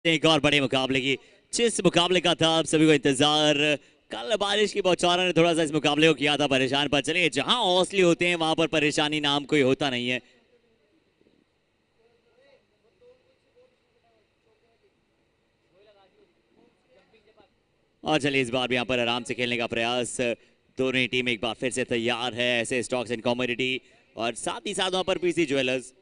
एक और बड़े मुकाबले की, जिस मुकाबले का था आप सभी को इंतजार। कल बारिश की बौछारों ने थोड़ा सा इस मुकाबले को किया था परेशान, पर चलिए जहां हौसले होते हैं वहां पर परेशानी नाम कोई होता नहीं है। और चलिए इस बार भी यहाँ पर आराम से खेलने का प्रयास, दोनों ही टीम एक बार फिर से तैयार है। ऐसे स्टॉक्स एंड कॉमोडिटी और साथ ही साथ वहां पर पीसी ज्वेलर्स।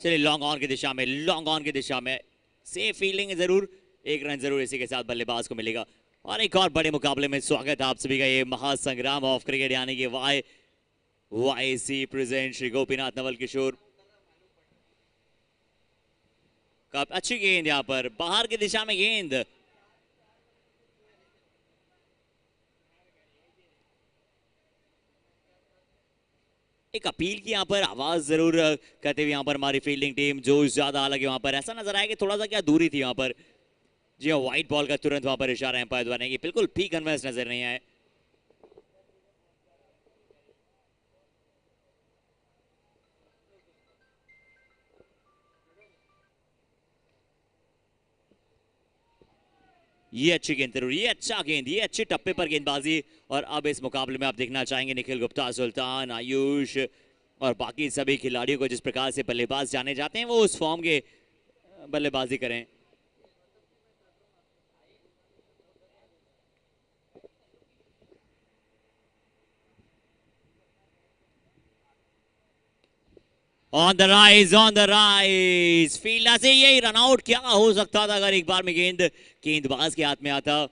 चलिए लॉन्ग ऑन की दिशा में, लॉन्ग ऑन की दिशा में सेफ फील्डिंग जरूर, एक रन जरूर इसी के साथ बल्लेबाज को मिलेगा। और एक और बड़े मुकाबले में स्वागत है आप सभी का, ये महासंग्राम ऑफ क्रिकेट यानी कि YC present Shri Gopinath Naval Kishore cup. अच्छी गेंद यहाँ पर बाहर की दिशा में गेंद, एक अपील की यहाँ पर आवाज जरूर करते हुए यहाँ पर हमारी फील्डिंग टीम जोश ज्यादा, हालांकि वहां पर ऐसा नजर आया कि थोड़ा सा क्या दूरी थी वहां पर। जी हाँ, व्हाइट बॉल का तुरंत वहां पर इशारा एम्पायर द्वारा नहीं, बिल्कुल भी कन्वेंस नजर नहीं आए। ये अच्छी गेंद जरूर, ये अच्छा गेंद, ये अच्छे टप्पे पर गेंदबाजी। और अब इस मुकाबले में आप देखना चाहेंगे निखिल गुप्ता, सुल्तान, आयुष और बाकी सभी खिलाड़ियों को जिस प्रकार से बल्लेबाज जाने जाते हैं वो उस फॉर्म के बल्लेबाजी करें। On the rise, on the rise, fielder से यही रन आउट क्या हो सकता था अगर एक बार में गेंद गेंदबाज के हाथ में आता।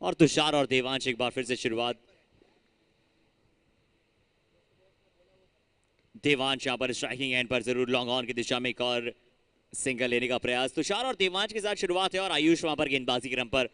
और तुषार और देवांश एक बार फिर से शुरुआत। देवांश यहां पर स्ट्राइकिंग एंड पर जरूर लॉन्ग ऑन की दिशा में एक और सिंगल लेने का प्रयास। तुषार और देवांश के साथ शुरुआत है और आयुष वहां पर गेंदबाजी क्रम पर।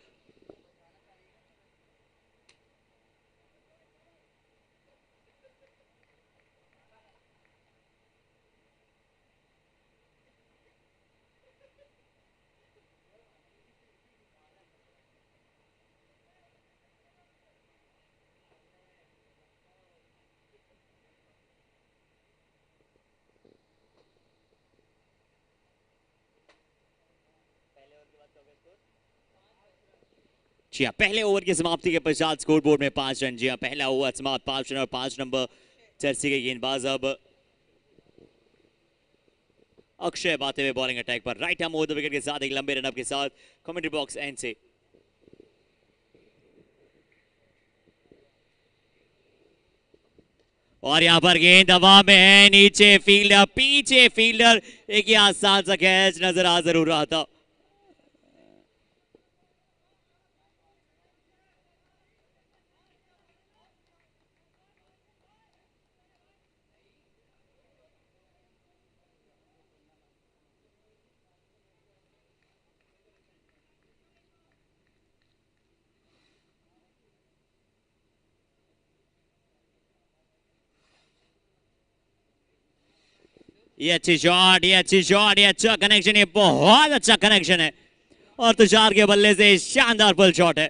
जी हाँ, पहले ओवर की समाप्ति के पश्चात स्कोर बोर्ड में 5 रन। जी हाँ, पहला ओवर समाप्त 5 रन और 5 नंबर जर्सी के गेंदबाज अब अक्षय बाते हुए बॉलिंग अटैक पर, right hand over the wicket के साथ एक लंबे रनअप के साथ कमेंट्री बॉक्स एंड से। और यहां पर गेंद हवा में है, नीचे फील्डर, पीछे फील्डर, एक ये आसान सा कैच नजर आ जरूर रहा था। ये अच्छी शॉट, ये अच्छी शॉट, ये अच्छा कनेक्शन, ये बहुत अच्छा कनेक्शन है और तुषार के बल्ले से शानदार पुल शॉट है।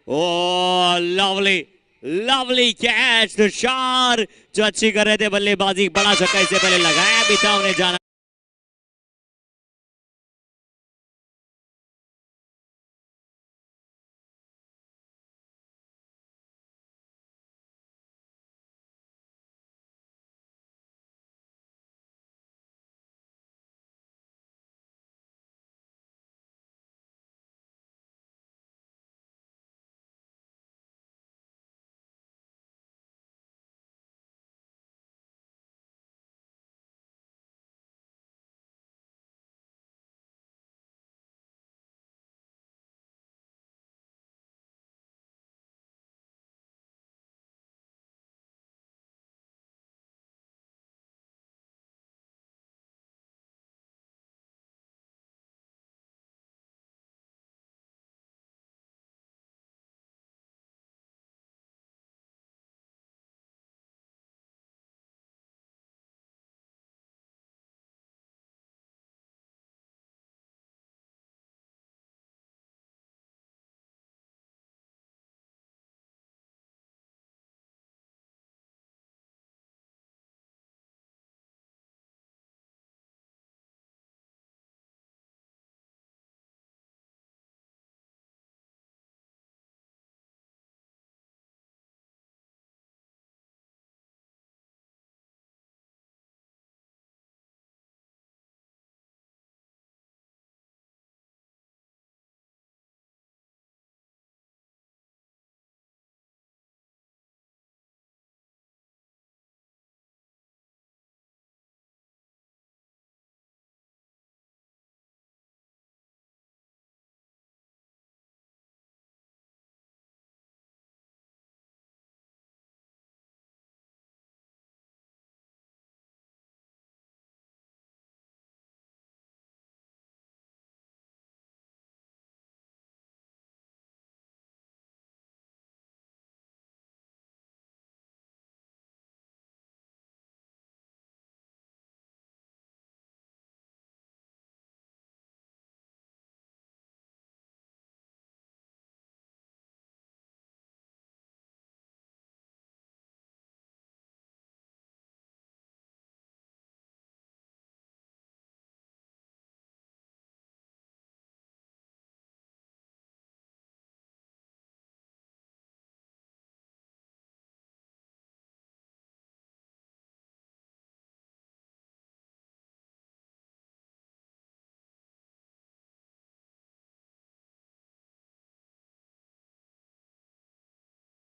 Oh lovely, lovely catch Tushar, जो अच्छी कर रहे थे बल्लेबाजी, बड़ा छक्का इससे पहले लगाया भी था, उन्हें जाना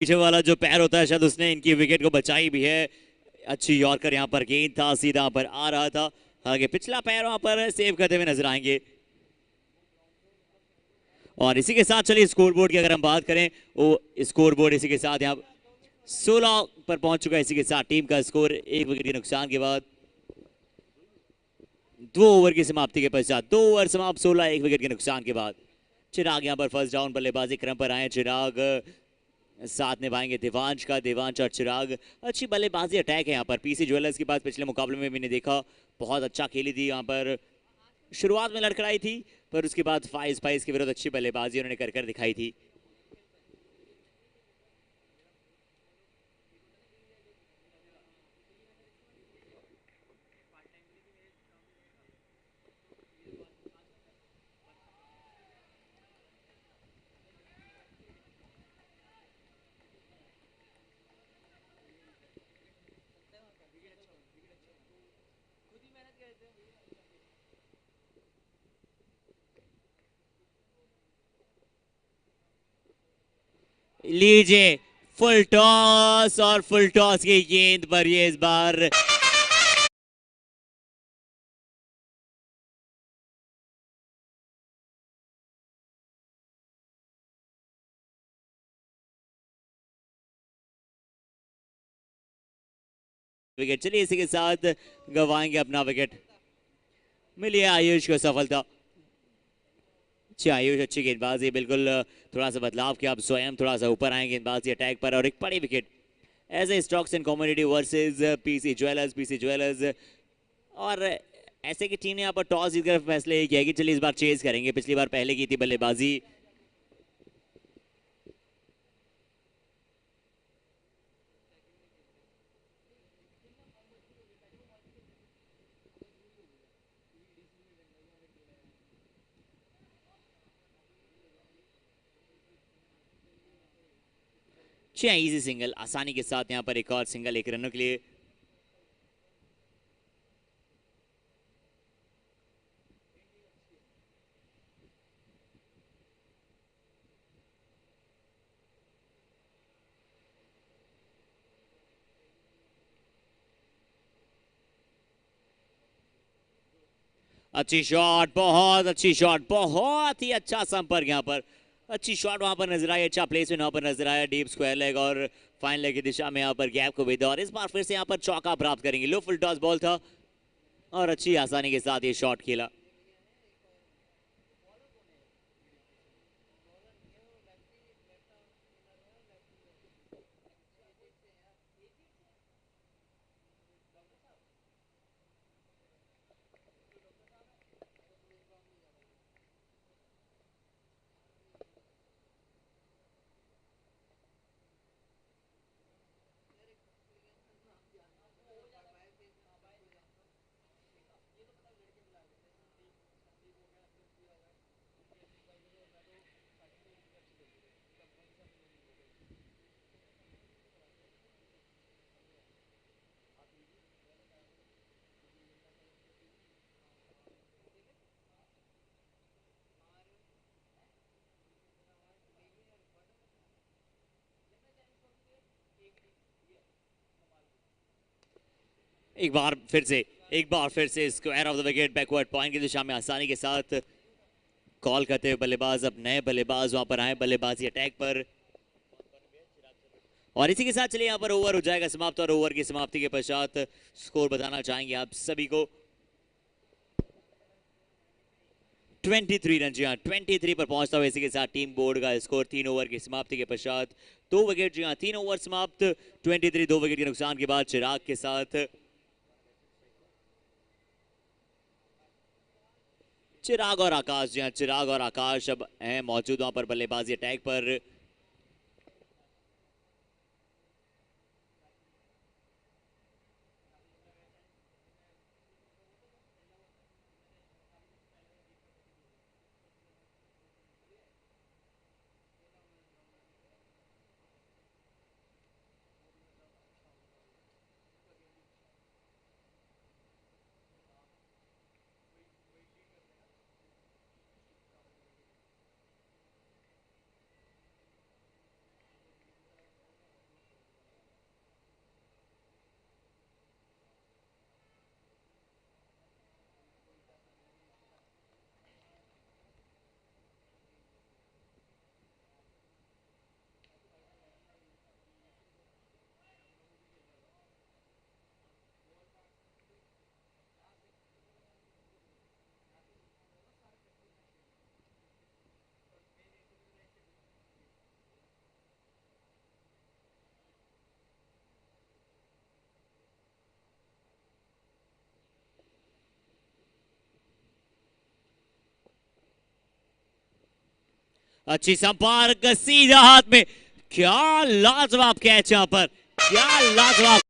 पीछे वाला जो पैर होता है शायद उसने इनकी विकेट को बचाई भी है। अच्छी यॉर्कर यहाँ पर गेंद था, सीधा यहाँ पर आ रहा था, हालांकि पिछला पैर वहां पर सेव करते हुए नजर आएंगे। और इसी के साथ चलिए स्कोरबोर्ड की अगर हम बात करें, वो स्कोरबोर्ड इसी के साथ यहाँ 16 पर पहुंच चुका है। इसी के साथ टीम का स्कोर 1 विकेट के नुकसान के बाद 2 ओवर की समाप्ति के पश्चात 2 ओवर समाप्त, 16 1 विकेट के नुकसान के बाद चिराग यहाँ पर फर्स्ट डाउन बल्लेबाजी क्रम पर आए। चिराग साथ निभाएंगे देवांश का, देवांश और चिराग। अच्छी बल्लेबाजी अटैक है यहाँ पर। पीसी ज्वेलर्स के पास पिछले मुकाबले में भी ने देखा, बहुत अच्छा खेली थी यहाँ पर। शुरुआत में लड़खड़ाई थी पर उसके बाद फाइज फाइज के विरुद्ध अच्छी बल्लेबाजी उन्होंने कर दिखाई थी। लीजिए फुल टॉस, और फुल टॉस की गेंद पर ये इस बार विकेट। चलिए इसी के साथ गवाएंगे अपना विकेट। मिली आयुष को सफलता। अच्छी आयुष, अच्छी गेंदबाजी, बिल्कुल थोड़ा सा बदलाव किया, अब स्वयं थोड़ा सा ऊपर आए गेंदबाजी अटैक पर और एक बड़ी wicket. As a stocks and commodity versus PC jewellers. PC jewellers और ऐसे की टीम ने यहाँ पर टॉस जीतकर फैसले ये किया कि चलिए इस बार चेज करेंगे। पिछली बार पहले की थी बल्लेबाजी। इजी सिंगल आसानी के साथ यहाँ पर एक और सिंगल 1 रनों के लिए। अच्छी शॉट, बहुत अच्छी शॉट, बहुत ही अच्छा संपर्क यहाँ पर। अच्छी शॉट वहां पर नजर आई, अच्छा प्लेसमेंट वहां पर नजर आया, डीप स्क्वायर लेग और फाइन लेग की दिशा में यहाँ पर गैप को भेदा और इस बार फिर से यहाँ पर चौका प्राप्त करेंगे। लो फुल टॉस बॉल था और अच्छी आसानी के साथ ये शॉट खेला। एक बार फिर से square of the wicket backward point की दिशा में आसानी के साथ कॉल करते हुए बल्लेबाज। अब नए बल्लेबाज वहां पर आए बल्लेबाजी अटैक पर और इसी के साथ चलिए यहाँ पर ओवर हो जाएगा समाप्त और ओवर की समाप्ति के पश्चात स्कोर बताना चाहेंगे आप सभी को। 23 रन, जी हाँ 23 पर पहुंचता हुआ। इसी के साथ टीम बोर्ड का स्कोर 3 ओवर की समाप्ति के पश्चात 2 विकेट, जी हाँ 3 ओवर समाप्त 23, 2 विकेट के नुकसान के बाद चिराग के साथ चिराग और आकाश, जी हाँ चिराग और आकाश अब हैं मौजूद वहां पर बल्लेबाजी अटैक पर। अच्छी संपर्क सीधा हाथ में, क्या लाजवाब कैच यहां पर, क्या लाजवाब।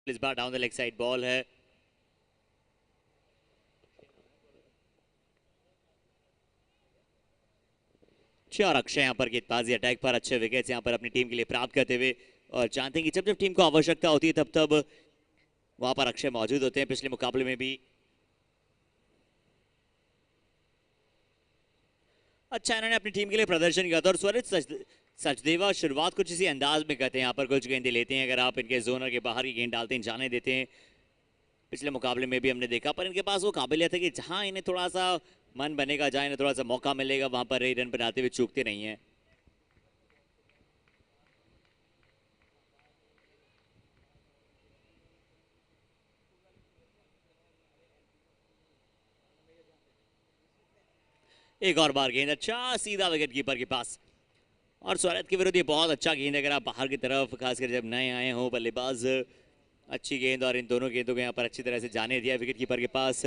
इस बार down the leg side ball है, और अक्षय यहाँ पर गेंदबाजी अटैक पर अच्छे विकेट्स यहाँ पर अपनी टीम के लिए प्राप्त करते हुए, और जानते हैं कि जब जब टीम को आवश्यकता होती है तब तब वहां पर अक्षय मौजूद होते हैं। पिछले मुकाबले में भी अच्छा इन्होंने अपनी टीम के लिए प्रदर्शन किया था। और स्वरित सचदेवा शुरुआत कुछ इसी अंदाज में करते हैं, यहाँ पर कुछ गेंदें लेते हैं, अगर आप इनके जोनर के बाहर की गेंद डालते हैं जाने देते हैं। पिछले मुकाबले में भी हमने देखा, पर इनके पास वो काबिलियत है कि जहां इन्हें थोड़ा सा मन बनेगा, जहां इन्हें थोड़ा सा मौका मिलेगा, वहां पर रन बनाते हुए चूकते नहीं है। एक और बार गेंद, अच्छा सीधा विकेट कीपर के पास। और स्वरत के विरुद्ध ये बहुत अच्छा गेंद है, अगर आप बाहर की तरफ खासकर जब नए आए हो बल्लेबाज, अच्छी गेंद, और इन दोनों गेंदों को यहाँ पर अच्छी तरह से जाने दिया विकेट कीपर के पास।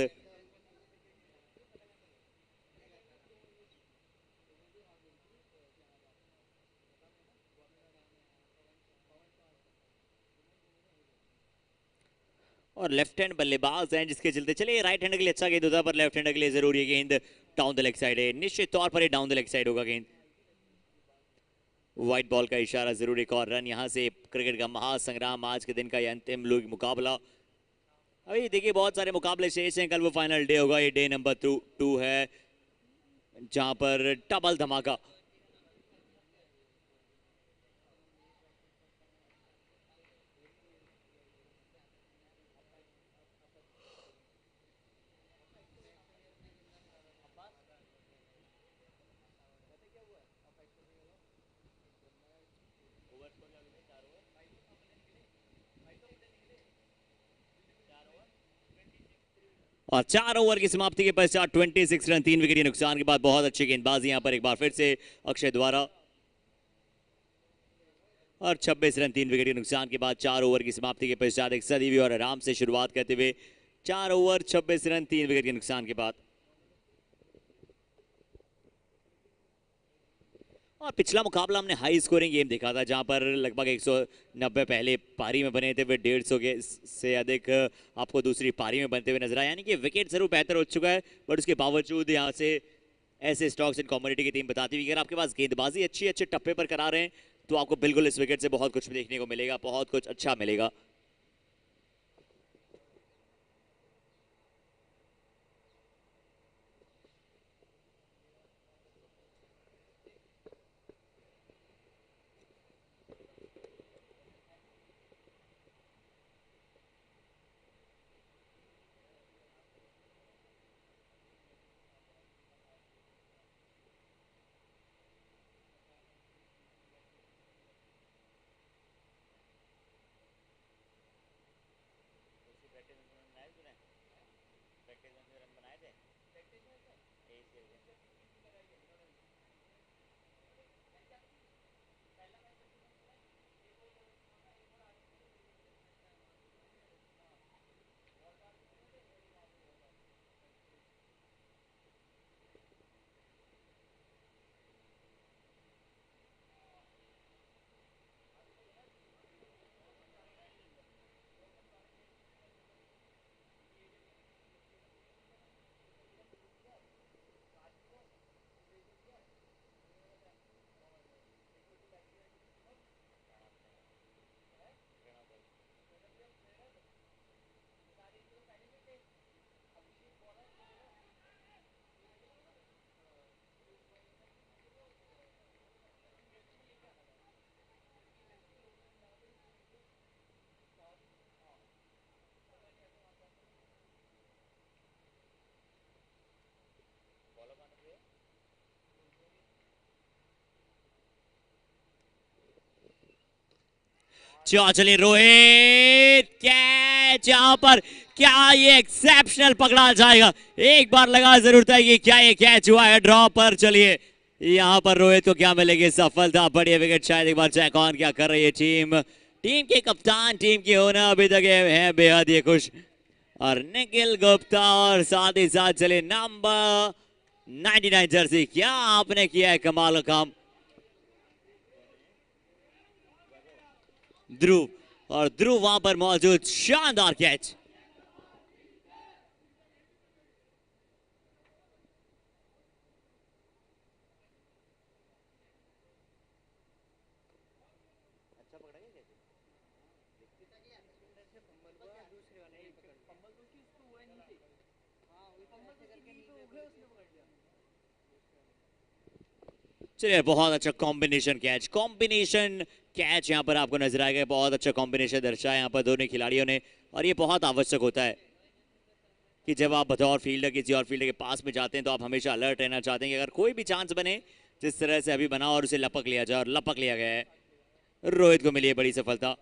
और लेफ्ट हैंड बल्लेबाज हैं जिसके चलते, चलिए राइट हैंड के लिए अच्छा गेंद होता है, पर लेफ्ट हैंड के लिए जरूर ये गेंद डाउन द लेग साइड है, निश्चित तौर पर ये डाउन द लेग साइड होगा गेंद। व्हाइट बॉल का इशारा, जरूर एक और रन यहाँ से। क्रिकेट का महासंग्राम, आज के दिन का ये अंतिम लीग मुकाबला। अभी देखिए बहुत सारे मुकाबले शेष हैं, कल वो फाइनल डे होगा, ये डे नंबर 2 है जहां पर डबल धमाका। और 4 ओवर की समाप्ति के पश्चात 26 रन, 3 विकेट नुकसान के बाद बहुत अच्छी गेंदबाजी यहां पर एक बार फिर से अक्षय द्वारा। और 26 रन 3 विकेट नुकसान के बाद 4 ओवर की समाप्ति के पश्चात एक सदी हुई और आराम से शुरुआत करते हुए 4 ओवर 26 रन 3 विकेट के नुकसान के बाद। और पिछला मुकाबला हमने हाई स्कोरिंग गेम देखा था, जहां पर लगभग 190 पहले पारी में बने थे, वे 150 के से अधिक आपको दूसरी पारी में बनते हुए नजर आया। यानी कि विकेट जरूर बेहतर हो चुका है, बट उसके बावजूद यहाँ से ऐसे स्टॉक्स एंड कम्युनिटी की टीम बताती हुई, अगर आपके पास गेंदबाजी अच्छी अच्छे टप्पे पर करा रहे हैं तो आपको बिल्कुल इस विकेट से बहुत कुछ देखने को मिलेगा, बहुत कुछ अच्छा मिलेगा। चलिए रोहित कैच यहां पर, क्या ये एक्सेप्शनल पकड़ा जाएगा? एक बार लगा जरूर था कि क्या ये कैच हुआ है ड्रॉ पर। चलिए यहां पर रोहित को क्या मिलेगी? सफलता, बढ़िया विकेट। शायद एक बार चेक ऑन क्या कर रही है टीम के कप्तान, टीम के ओनर अभी तक है बेहद ही खुश, और निखिल गुप्ता, और साथ ही साथ चलिए नंबर 99 जर्सी, क्या आपने किया है कमाल का काम ध्रुव, और ध्रुव वहां पर मौजूद, शानदार कैच। चलिए बहुत अच्छा कॉम्बिनेशन कैच यहां पर आपको नजर आएगा। बहुत अच्छा कॉम्बिनेशन दर्शाया यहां पर दोनों खिलाड़ियों ने, और ये बहुत आवश्यक होता है कि जब आप बतौर फील्डर किसी और फील्डर के पास में जाते हैं तो आप हमेशा अलर्ट रहना चाहते हैं कि अगर कोई भी चांस बने जिस तरह से अभी बना और उसे लपक लिया जाए, और लपक लिया गया है। रोहित को मिली है बड़ी सफलता।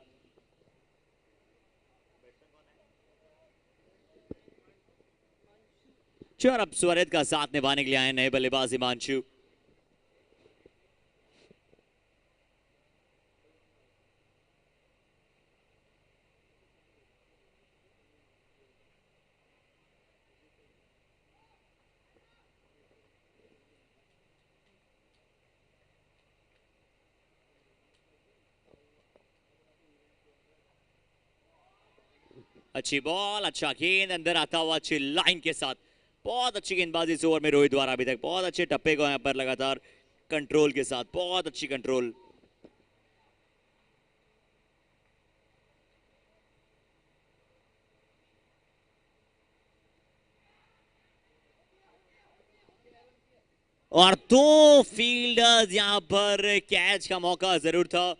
और अब स्वरित का साथ निभाने के लिए आए नए बल्लेबाज हिमांशु। अच्छी बॉल, अच्छा गेंद, अंदर आता हुआ अच्छी लाइन के साथ। बहुत अच्छी गेंदबाजी इस ओवर में रोहित द्वारा अभी तक। बहुत अच्छे टप्पे को यहाँ पर लगातार कंट्रोल के साथ, बहुत अच्छी कंट्रोल। और दो फील्डर्स यहां पर, कैच का मौका जरूर था।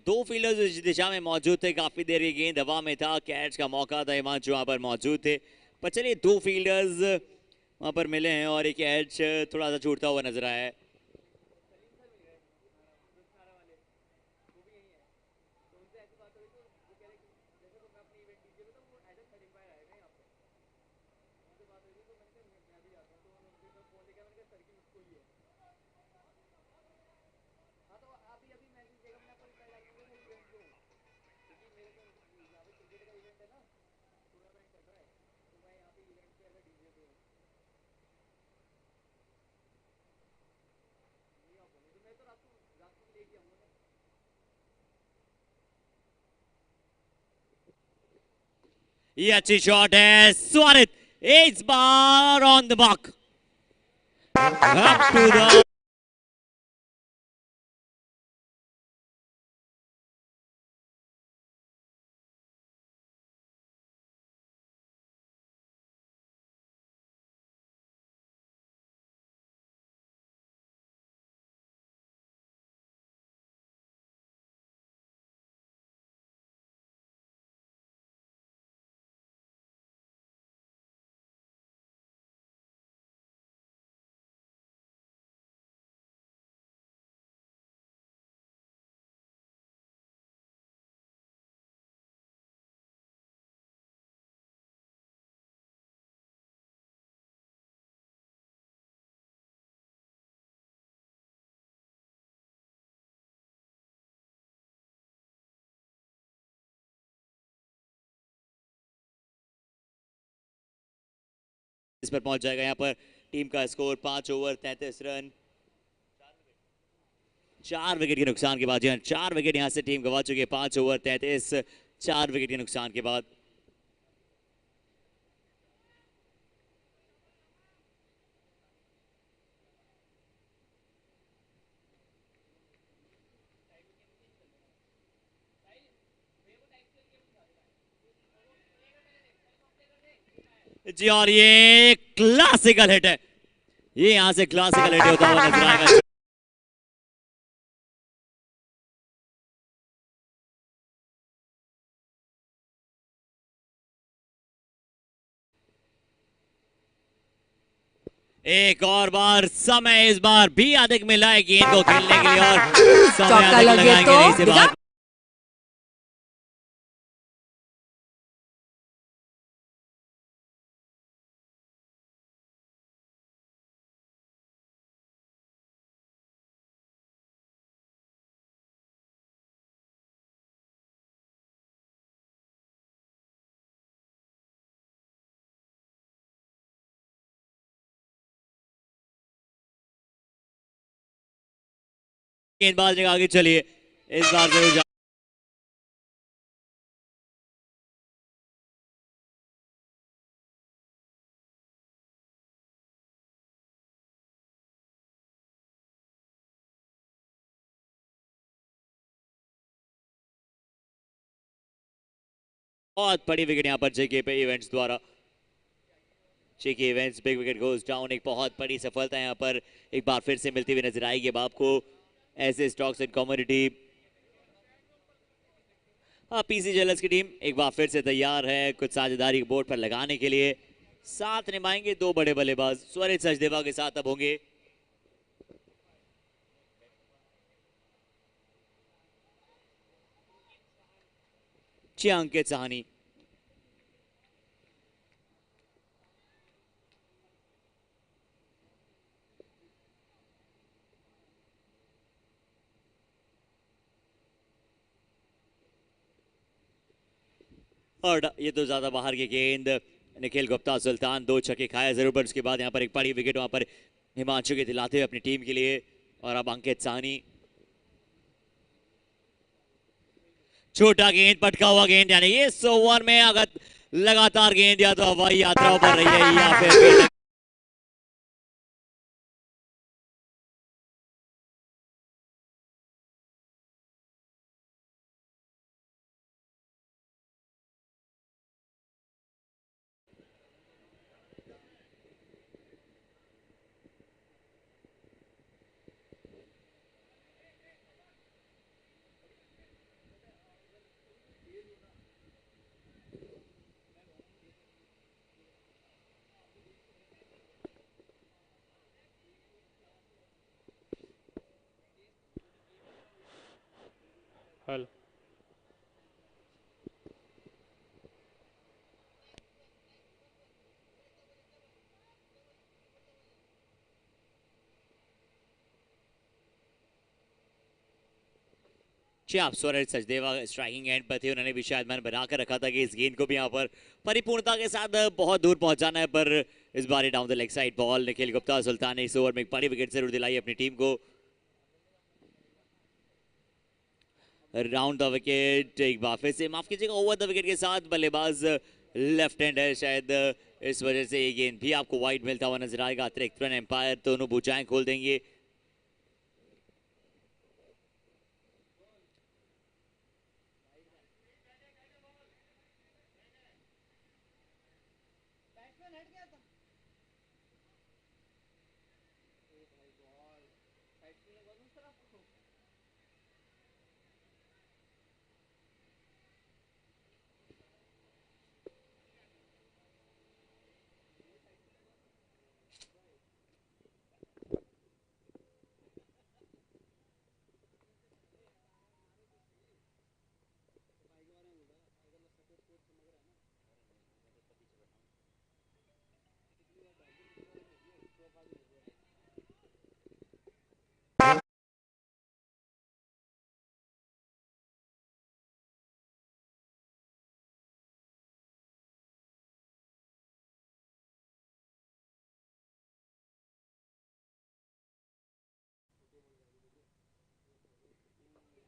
दो फील्डर्स इस दिशा में मौजूद थे, काफी देर की गेंद हवा में था, कैच का मौका था, हिमांशु वहां पर मौजूद थे। पर चलिए दो फील्डर्स वहां पर मिले हैं और एक कैच थोड़ा सा छूटता हुआ नजर आया है। ये अच्छी शॉट है, स्वारित इस बार on the mark, up to the इस पर पहुंच जाएगा। यहाँ पर टीम का स्कोर 5 ओवर 33 रन, 4 विकेट के नुकसान के बाद। 4 विकेट यहाँ से टीम गवा चुकी है। 5 ओवर 33, 4 विकेट के नुकसान के बाद। जी और ये क्लासिकल हिट है, ये यहां से क्लासिकल हिट होता हुआ नजर आएगा। एक और बार समय इस बार भी अधिक मिला है गेंद को खेलने के लिए और समय अधिक लगाएंगे नहीं से बाहर। गेंदबाज ने आगे चलिए इस बार जरूर बहुत बड़ी विकेट यहाँ पर जेके पे इवेंट्स द्वारा। JK events big wicket goes down, एक बहुत बड़ी सफलता यहाँ पर एक बार फिर से मिलती हुई नजर आएगी अब आपको। ऐसे स्टॉक्स एंड कमोडिटी, हाँ, पीसी ज्वेलर्स की टीम एक बार फिर से तैयार है कुछ साझेदारी बोर्ड पर लगाने के लिए। साथ निभाएंगे दो बड़े बल्लेबाज, स्वरित सचदेवा के साथ अब होंगे अंकित साहनी। और ये तो ज्यादा बाहर की गेंद, निखिल गुप्ता सुल्तान 2 छक्के खाया जरूर, पर उसके बाद यहाँ पर एक बड़ी विकेट वहां पर हिमांशु के दिलाते हुए अपनी टीम के लिए। और अब अंकित साहनी, छोटा गेंद, पटका हुआ गेंद, यानी इस ओवर में अगर लगातार गेंद या तो हवाई यात्रा पर रही है या फिर हेलो। आप स्वरित सचदेवा स्ट्राइकिंग एंड पर थे, उन्होंने भी शायद मैंने बना कर रखा था कि इस गेंद को भी यहाँ पर परिपूर्णता के साथ बहुत दूर पहुंचाना है, पर इस बार down the leg side ball. Nikhil Gupta Sultan ने इस ओवर में एक बड़ी विकेट जरूर दिलाई अपनी टीम को। राउंड द विकेट एक बार फिर से, माफ कीजिएगा, ओवर द विकेट के साथ बल्लेबाज लेफ्ट हैंड है, शायद इस वजह से ये गेंद भी आपको वाइड मिलता हुआ नजर आएगा। अतिरिक्त रन एम्पायर दोनों भुजाएं खोल देंगे।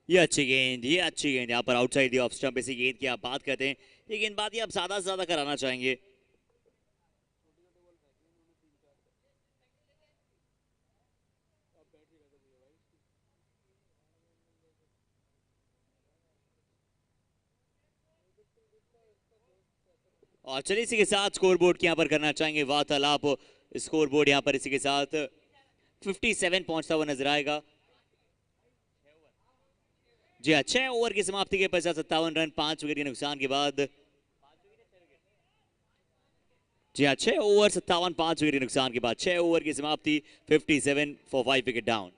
ये अच्छी गेंद यहाँ पर आउटसाइड दी ऑफ स्टंप। इसी गेंद की आप बात करते हैं, ये गेंदबाजी आप ज्यादा से ज्यादा कराना चाहेंगे। और चलिए इसी के साथ स्कोर बोर्ड की यहाँ पर करना चाहेंगे वार्तालाप। स्कोर बोर्ड यहाँ पर इसी के साथ 57 पहुंचता हुआ नजर आएगा। जी हाँ, 6 ओवर की समाप्ति के पश्चात 57 रन 5 विकेट के नुकसान के बाद। जी हाँ, 6 ओवर 57 5 विकेट के नुकसान के बाद 6 ओवर की समाप्ति 57 फॉर 5 विकेट डाउन।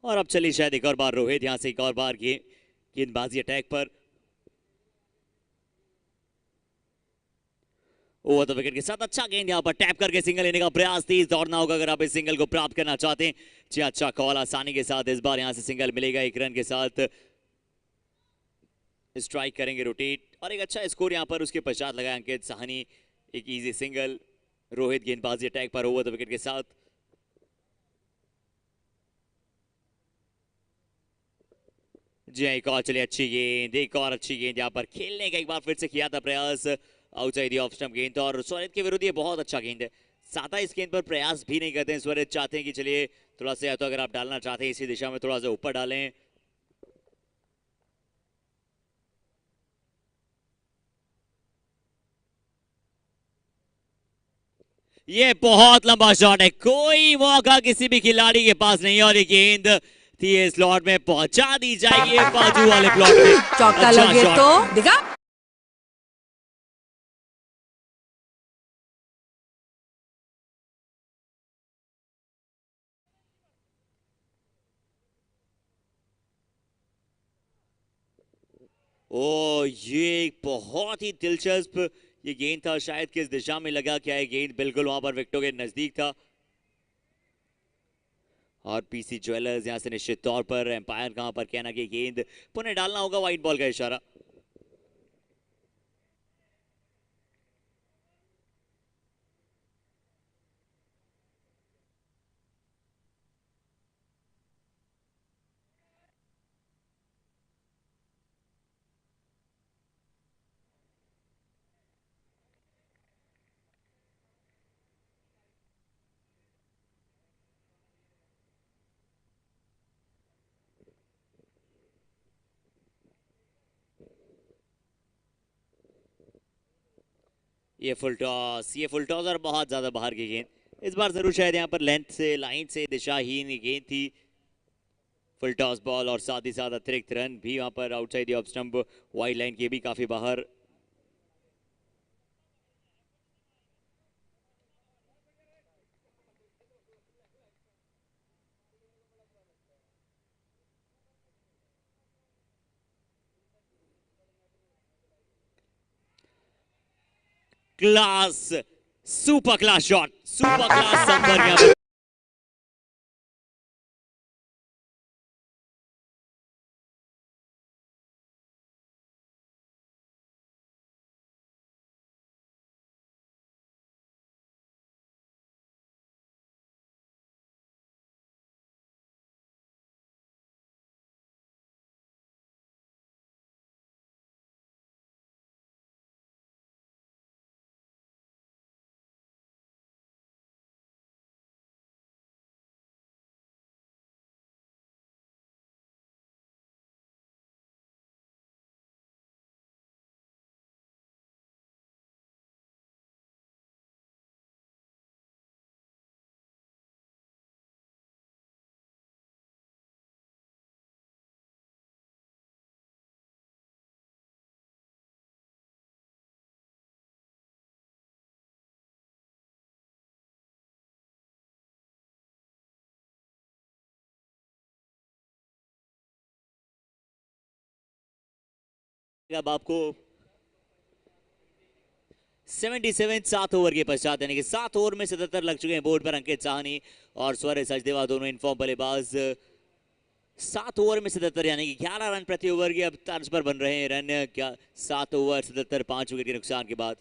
और अब चलिए शायद एक और बार रोहित यहां से एक और बार गेंदबाजी अटैक पर। ओवर द विकेट के साथ अच्छा गेंद यहां पर टैप करके सिंगल लेने का प्रयास। तेज दौड़ना होगा अगर आप इस सिंगल को प्राप्त करना चाहते हैं। जी अच्छा कॉल, आसानी के साथ इस बार यहां से सिंगल मिलेगा। 1 रन के साथ स्ट्राइक करेंगे रोटेट, और एक अच्छा स्कोर यहां पर उसके पश्चात लगाया अंकित साहनी। एक इजी सिंगल। रोहित गेंदबाजी अटैक पर ओवर द विकेट के साथ। जी हाँ, एक और चलिए अच्छी गेंद, एक और अच्छी गेंद यहाँ पर खेलने का एक बार फिर से किया था प्रयास। आउटसाइड दी ऑफ स्टंप गेंद, और स्वरित के विरुद्ध ये बहुत अच्छा गेंद है। साता इस गेंद पर प्रयास भी नहीं करते हैं। स्वरित चाहते हैं कि चलिए थोड़ा सा, या तो अगर आप डालना चाहते हैं इसी दिशा में थोड़ा सा ऊपर डालें। ये बहुत लंबा शॉट है, कोई मौका किसी भी खिलाड़ी के पास नहीं है, और ये गेंद थी स्लॉट में पहुंचा दी जाएगी बाजू वाले प्लॉट में। चौका अच्छा लगे शॉट। तो दिखा। ओ ये एक बहुत ही दिलचस्प ये गेंद था। शायद किस दिशा में लगा, क्या है गेंद बिल्कुल वहां पर विकेटों के नजदीक था। और पीसी ज्वेलर्स यहां से निश्चित तौर पर एम्पायर कहां पर कहना कि गेंद पुनः डालना होगा, व्हाइट बॉल का इशारा। ये फुल टॉस और बहुत ज्यादा बाहर की गेंद। इस बार जरूर शायद यहाँ पर लेंथ से, लाइन से दिशाहीन ये गेंद थी। फुल टॉस बॉल, और साथ ही साथ अतिरिक्त रन भी वहां पर outside off stump, wide line के भी काफी बाहर। Class, super class shot, super class संपर्क यहाँ पर। अब आपको 77 7 ओवर के पश्चात, यानी कि 7 ओवर में 77 लग चुके हैं बोर्ड पर। अंकित साहनी और स्वरे सचदेवा दोनों इनफॉर्म बल्लेबाज। 7 ओवर में 77 यानी कि 11 रन प्रति ओवर की अब तर्ज पर बन रहे हैं रन। क्या 7 ओवर 77, 5 विकेट के नुकसान के बाद।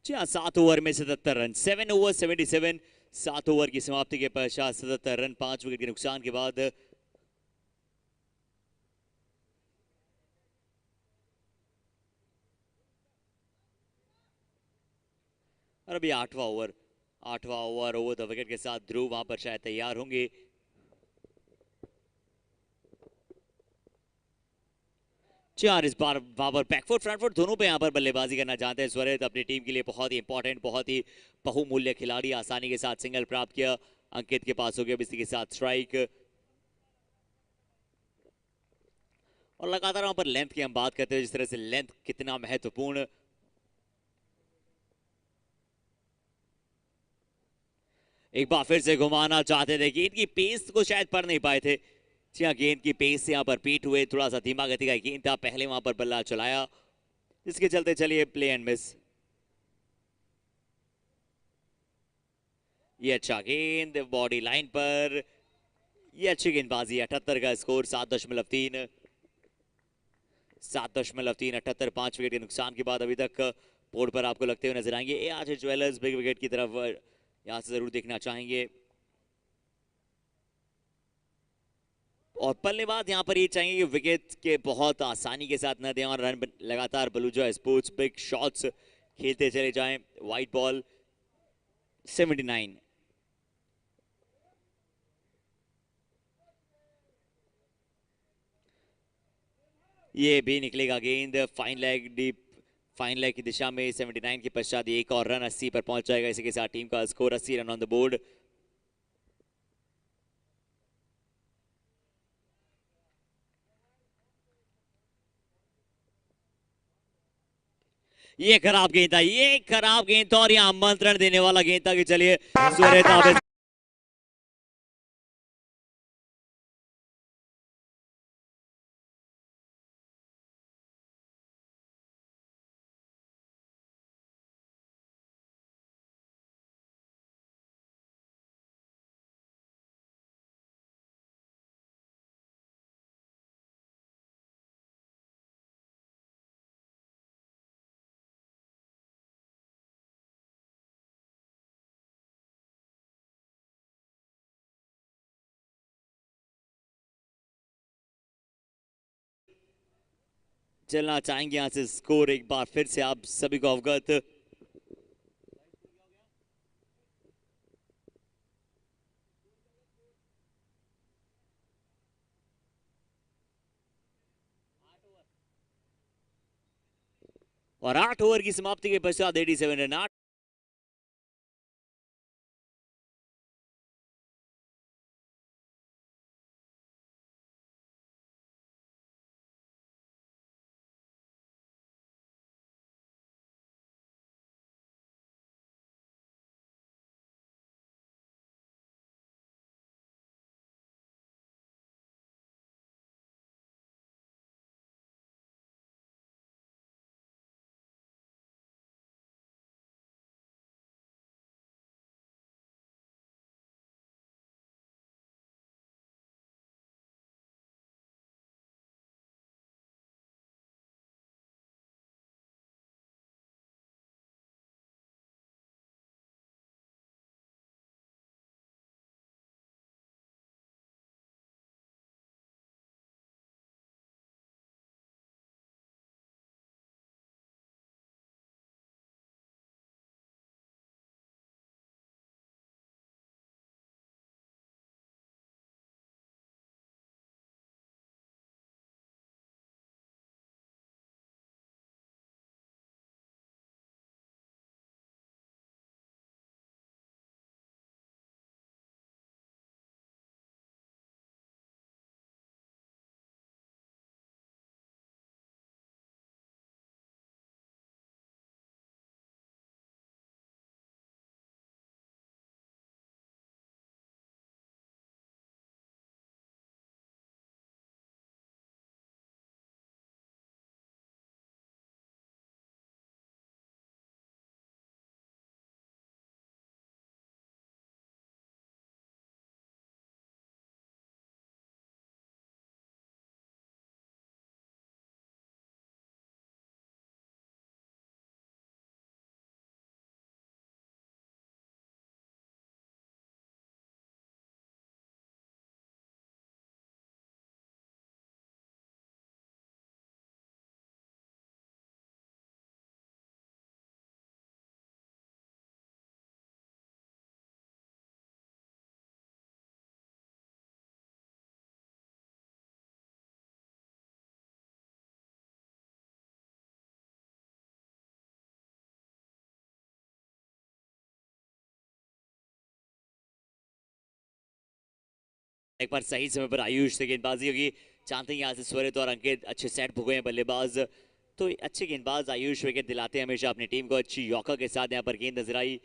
जी हाँ, 7 ओवर में 77 रन, 7 ओवर 77। 7 ओवर की समाप्ति के पश्चात 77 रन, 5 विकेट के नुकसान के बाद। और अभी 8वां ओवर ओवर द विकेट के साथ ध्रुव वहां पर शायद तैयार होंगे। चार इस बार वहां पर बैकफुट फ्रंटफुट दोनों पे यहां पर बल्लेबाजी करना चाहते हैं स्वरित। अपनी टीम के लिए बहुत ही इंपॉर्टेंट, बहुत ही बहुमूल्य खिलाड़ी। आसानी के साथ सिंगल प्राप्त किया अंकित के पास हो गया, इसी के साथ स्ट्राइक। और लगातार वहां पर लेंथ की हम बात करते हैं, जिस तरह से लेंथ कितना महत्वपूर्ण। एक बार फिर से घुमाना चाहते थे कि इनकी पेस को शायद पढ़ नहीं पाए थे। जी हाँ, गेंद की पेस से यहाँ पर पीट हुए, थोड़ा सा धीमा गति का गेंद था, पहले वहां पर बल्ला चलाया, जिसके चलते चलिए प्ले एंड मिस। ये अच्छा गेंद बॉडी लाइन पर, ये अच्छी गेंदबाजी। 78 का स्कोर, 7.3, 7.3, 78, 5 विकेट के नुकसान के बाद अभी तक बोर्ड पर आपको लगते हुए नजर आएंगे। ए आज ज्वेलर्स बिग विकेट की तरफ यहां से जरूर देखना चाहेंगे। और बल्लेबाज यहां पर ये चाहिए कि विकेट के बहुत आसानी के साथ न दें और रन लगातार बलूजा स्पोर्ट्स बिग शॉट्स खेलते चले जाएं। White ball 79। ये भी निकलेगा गेंद fine leg deep, fine leg की दिशा में। 79 के पश्चात एक और रन 80 पर पहुंच जाएगा। इसी के साथ टीम का score 80 run on the board. ये खराब गेंद था, ये खराब गेंद था और यह आमंत्रण देने वाला गेंद था कि चलिए सूर्य चलना चाहेंगे यहां से। स्कोर एक बार फिर से आप सभी को अवगत। और 8 ओवर की समाप्ति के पश्चात 87 रन, एक बार सही समय पर आयुष से गेंदबाजी होगी, चाहते हैं यहाँ से स्वरित और अंकित अच्छे सेट भुगे हैं बल्लेबाज, तो अच्छे गेंदबाज आयुष विकेट दिलाते हैं हमेशा अपनी टीम को। अच्छी यॉर्कर के साथ यहाँ पर गेंद नजर आई,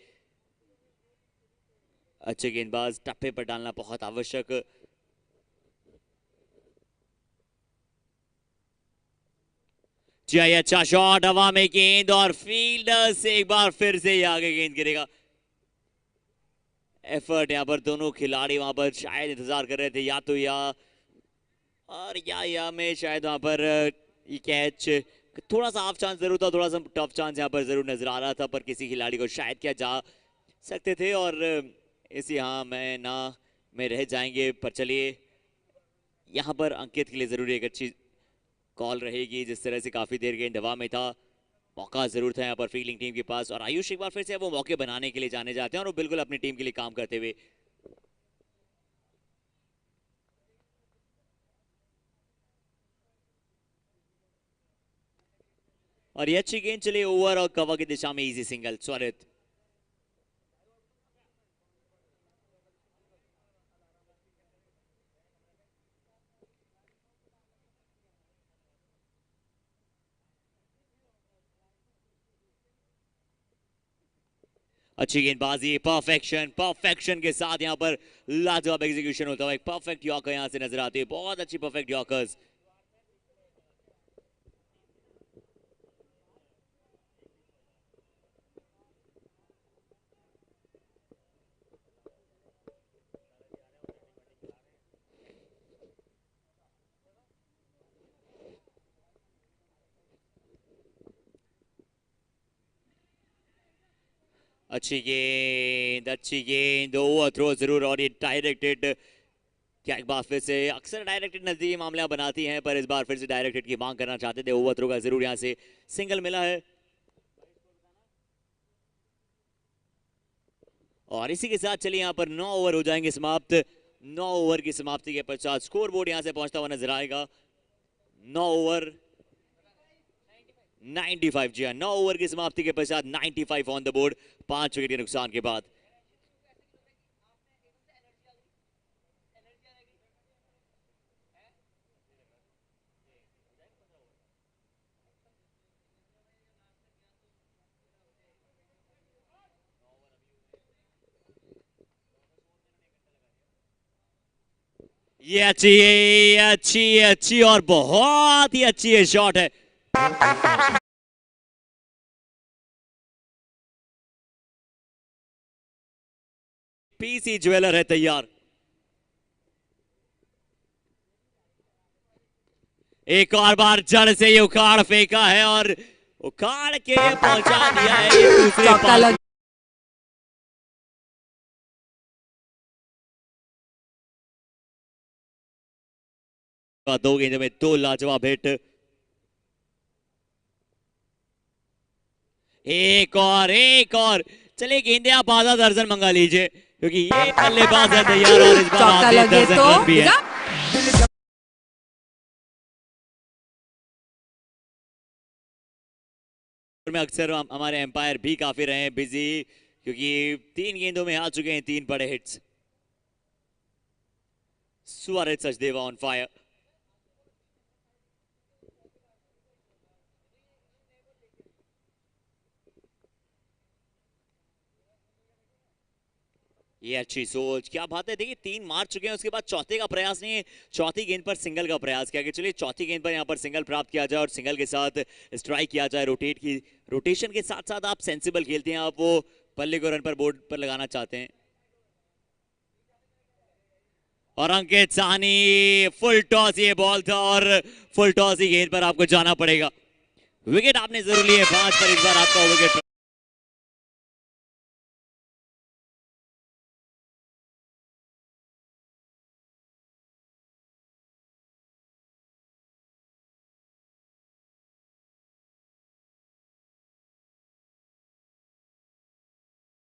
अच्छे गेंदबाज, टप्पे पर डालना बहुत आवश्यक। जी अच्छा शॉट, हवा में गेंद और फील्डर से एक बार फिर से आगे गेंद गिरेगा। एफर्ट यहाँ पर दोनों खिलाड़ी वहां पर शायद इंतजार कर रहे थे, या तो या में शायद वहां पर ये कैच थोड़ा सा हाफ चांस जरूर था, थोड़ा सा टफ चांस यहाँ पर जरूर नजर आ रहा था, पर किसी खिलाड़ी को शायद क्या जा सकते थे और इसी हाँ मैं ना में रह जाएंगे। पर चलिए यहाँ पर अंकित के लिए जरूरी एक अच्छी कॉल रहेगी, जिस तरह से काफी देर गेंद हवा में था, मौका जरूर था यहाँ पर फील्डिंग टीम के पास। और आयुष एक बार फिर से वो मौके बनाने के लिए जाने जाते हैं और वो बिल्कुल अपनी टीम के लिए काम करते हुए। और ये अच्छी गेंद चली ओवर और कवर की दिशा में, इजी सिंगल स्वरित। अच्छी गेंदबाजी, परफेक्शन के साथ यहाँ पर लाजवाब एग्जीक्यूशन होता है, एक परफेक्ट यॉर्कर यहाँ से नजर आती है, बहुत अच्छी परफेक्ट यॉर्कर्स। अच्छी गेंद ओवर थ्रो जरूर, और ये डायरेक्टेड, क्या एक बार फिर से अक्सर डायरेक्टेड नजदीकी मामला बनाती हैं, पर इस बार फिर से डायरेक्टेड की मांग करना चाहते थे, ओवर थ्रो का जरूर यहाँ से सिंगल मिला है। और इसी के साथ चलिए यहाँ पर 9 ओवर हो जाएंगे समाप्त। 9 ओवर की समाप्ति के पश्चात स्कोर बोर्ड यहाँ से पहुंचता हुआ नजर आएगा। 9 ओवर 95, जी हाँ 9 ओवर की समाप्ति के पश्चात 95 ऑन द बोर्ड, 5 विकेट के नुकसान के बाद। ये अच्छी और बहुत ही अच्छी ये शॉट है। पीसी ज्वेलर है तैयार, एक और बार जड़ से ये उखाड़ फेंका है और उखाड़ के पहुंचा दिया है ये दूसरे पार। 2 गेंदों में 2 लाजवाब हिट। एक और चलिए गेंदे आप आधा दर्जन मंगा लीजिए, क्योंकि ये बल्लेबाज है तैयार और इस बार आधे दर्जन रन भी है। में अक्सर हमारे एम्पायर भी काफी रहे हैं बिजी, क्योंकि 3 गेंदों में आ चुके हैं 3 बड़े hits. Swarit Sachdeva on fire. ये अच्छी सोच, क्या बात है, देखिए 3 मार चुके हैं, उसके बाद चौथे का प्रयास नहीं है, चौथी गेंद पर सिंगल का प्रयास किया कि चलिए चौथी गेंद पर यहाँ पर सिंगल प्राप्त किया जाए और सिंगल के साथ स्ट्राइक किया जाए। रोटेशन के साथ साथ आप सेंसिबल खेलते हैं, आप वो बल्ले को रन पर बोर्ड पर लगाना चाहते हैं। और अंकित साहनी, फुल टॉस ये बॉल था और फुल टॉस ही गेंद पर आपको जाना पड़ेगा। विकेट आपने जरूर लिए 5 पर, इस बार आपका विकेट।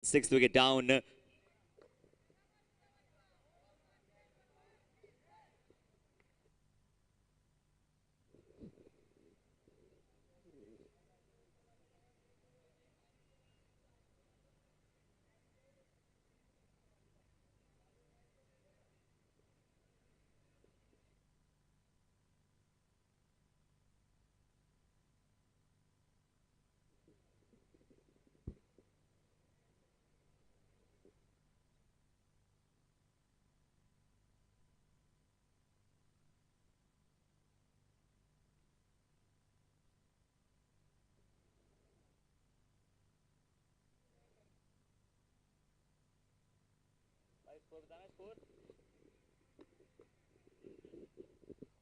Sixth wicket down.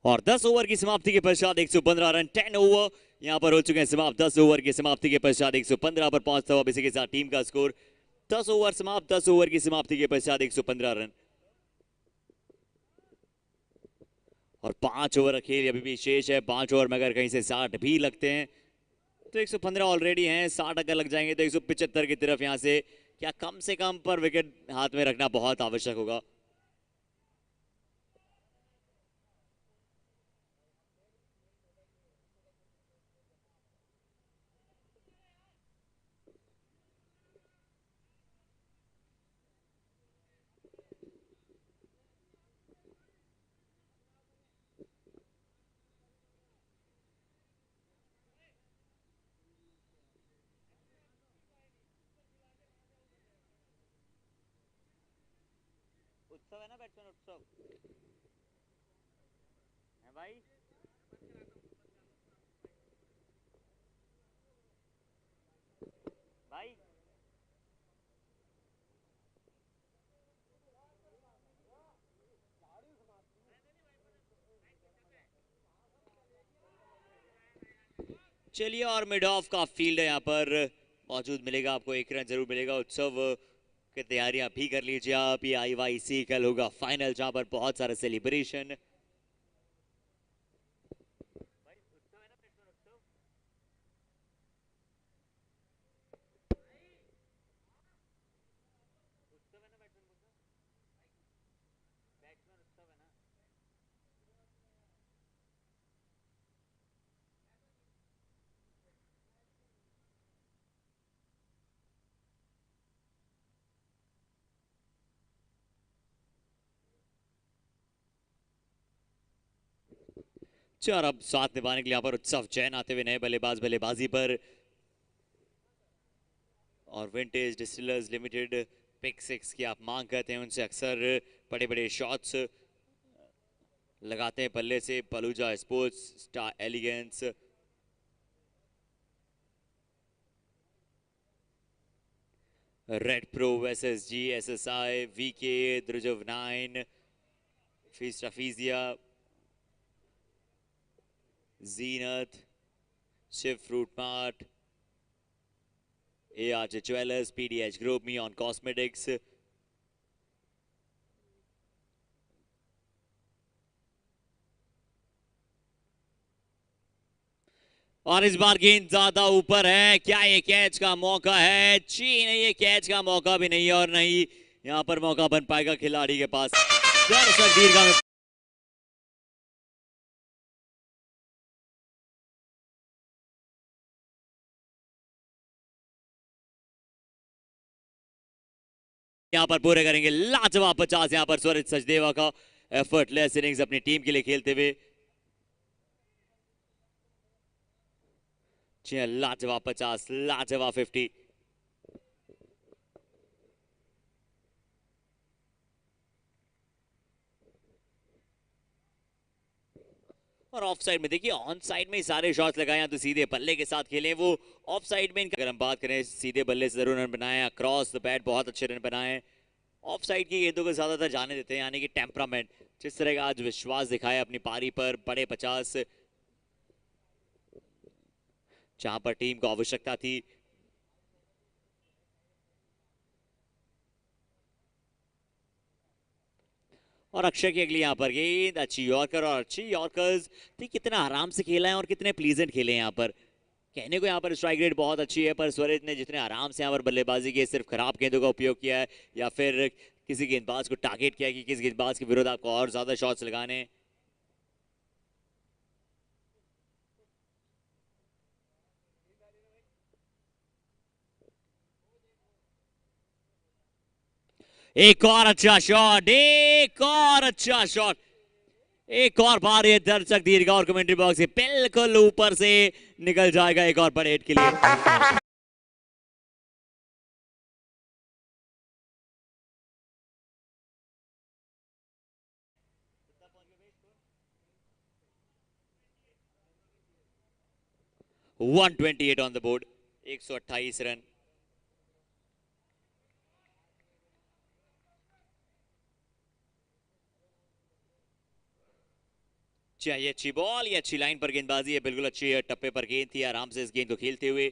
और 10 ओवर की समाप्ति के पश्चात 115 रन, 10 ओवर यहां पर हो चुके हैं समाप्त। 10 ओवर की समाप्ति के पश्चात 115 पर पहुंचता हुआ इसी के साथ टीम का स्कोर 10 ओवर समाप्त। 10 ओवर की समाप्ति के पश्चात 115 रन और 5 ओवर खेल अभी भी शेष है। 5 ओवर में अगर कहीं से 60 भी लगते हैं तो 115 ऑलरेडी हैं। 60 अगर लग जाएंगे तो 175 की तरफ यहां से क्या कम से कम पर विकेट हाथ में रखना बहुत आवश्यक होगा। उत्सव है ना, बैट्समैन उत्सव है भाई। भाई चलिए, और मिड ऑफ का फील्ड है यहाँ पर मौजूद मिलेगा आपको, 1 रन जरूर मिलेगा। उत्सव की तैयारियां भी कर लीजिए आप। ये IYC कल होगा फाइनल जहां पर बहुत सारा सेलिब्रेशन। और अब साथ निभाने के लिए यहाँ पर उत्सव जैन आते हुए नए बल्लेबाज बल्लेबाजी पर। और विंटेज डिस्टिलर्स लिमिटेड पिक 6 की आप मांग करते हैं, उनसे अक्सर बड़े बड़े शॉट्स लगाते हैं पल्ले से। Paluja sports, star elegance, red pro, SSG, SSI, VK, द्रुजव 9, फीजिया, Zeenat, Shiv fruit mart, ARJ jewellers, PDH group, मियॉन कॉस्मेटिक्स, और इस बार गेंद ज्यादा ऊपर है। क्या ये कैच का मौका है? जी नहीं, ये कैच का मौका भी नहीं है और नहीं यहां पर मौका बन पाएगा खिलाड़ी के पास। दर्शक दीर्घा में यहां पर पूरे करेंगे लाजवाब 50 यहां पर स्वरित सचदेवा का एफर्टलेस इनिंग्स अपनी टीम के लिए खेलते हुए। जी हाँ, लाजवाब 50, लाजवाब 50। और ऑफ साइड में देखिए, ऑन साइड में ही सारे शॉट्स लगाए तो सीधे बल्ले के साथ खेले। वो ऑफ साइड में इनका, अगर हम बात करें सीधे बल्ले से जरूर रन बनाए, अक्रॉस द बैट बहुत अच्छे रन बनाए। ऑफ साइड की गेंदों को ज्यादातर जाने देते हैं, यानी कि टेम्परामेंट। जिस तरह का आज विश्वास दिखाया अपनी पारी पर, बड़े 50 जहां पर टीम को आवश्यकता थी। और अक्षय की अगली यहाँ पर गेंद, अच्छी यॉर्कर, और अच्छी यॉर्कर्स थी। कितना आराम से खेला है और कितने प्लीजेंट खेले हैं यहाँ पर। कहने को यहाँ पर स्ट्राइक रेट बहुत अच्छी है, पर स्वरित ने जितने आराम से यहाँ पर बल्लेबाजी की, सिर्फ खराब गेंदों का उपयोग किया है या फिर किसी गेंदबाज को टारगेट किया कि किस गेंदबाज के विरुद्ध आपको और ज्यादा शॉट्स लगाने। एक और अच्छा शॉट, एक और अच्छा शॉट, एक और बार ये दर्शक दीर्घा और कमेंट्री बॉक्स से बिल्कुल ऊपर से निकल जाएगा एक और बड़े हिट के लिए। One 128 on the board, 128 run. चाहिए अच्छी बॉल, ये अच्छी लाइन पर गेंदबाजी है, बिल्कुल अच्छी टप्पे पर गेंद थी, आराम से इस गेंद को खेलते हुए।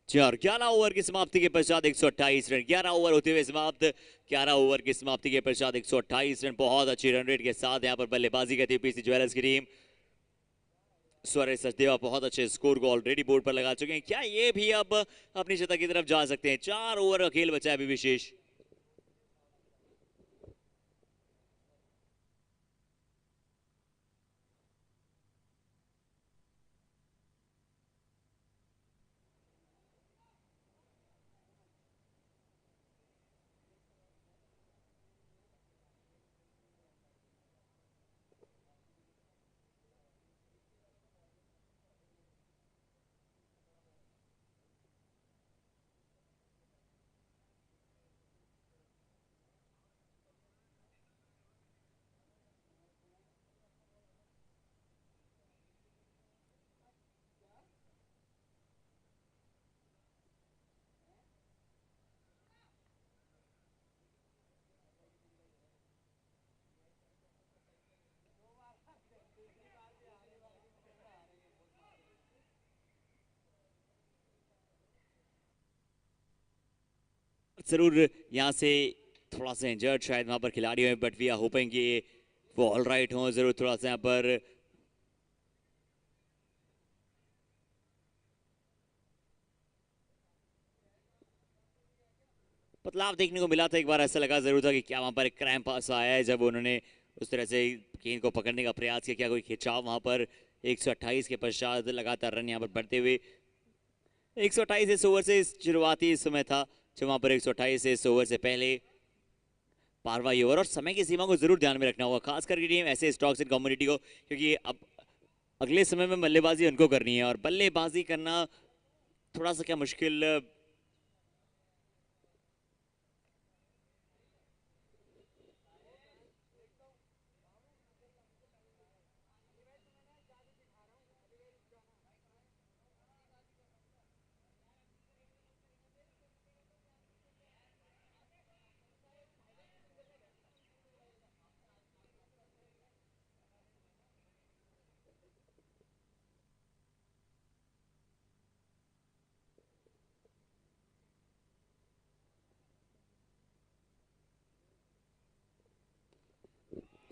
चार 11 ओवर की समाप्ति के पश्चात 128 रन, 11 ओवर होते हुए समाप्त। 11 ओवर की समाप्ति के पश्चात 128 रन, बहुत अच्छी रन रेट के साथ यहां पर बल्लेबाजी करती है पीसी ज्वेलर्स की टीम। स्वरेश सचदेवा बहुत अच्छे स्कोर को ऑलरेडी बोर्ड पर लगा चुके हैं, क्या ये भी अब अपनी शतक की तरफ जा सकते हैं? 4 ओवर का खेल बचा है अभी विशेष। जरूर यहाँ से थोड़ा सा इंजर्ड शायद वहां पर खिलाड़ी हैं, बट वी आर होपिंग कि वो ऑल राइट हो। जरूर थोड़ा सा यहाँ पर बदलाव देखने को मिला था, एक बार ऐसा लगा जरूर था कि क्या वहां पर एक क्रैम्प पास आया है जब उन्होंने उस तरह से गेंद को पकड़ने का प्रयास किया, क्या कोई खिंचाव वहां पर। 128 के पश्चात लगातार रन यहाँ पर बढ़ते हुए 128 इस ओवर से शुरुआती समय था जब वहां पर 128 इस ओवर से पहले पारवाई ओवर, और समय की सीमा को जरूर ध्यान में रखना होगा खास करके टीम ऐसे स्टॉक्स इन कम्युनिटी को, क्योंकि अब अगले समय में बल्लेबाजी उनको करनी है और बल्लेबाजी करना थोड़ा सा क्या मुश्किल।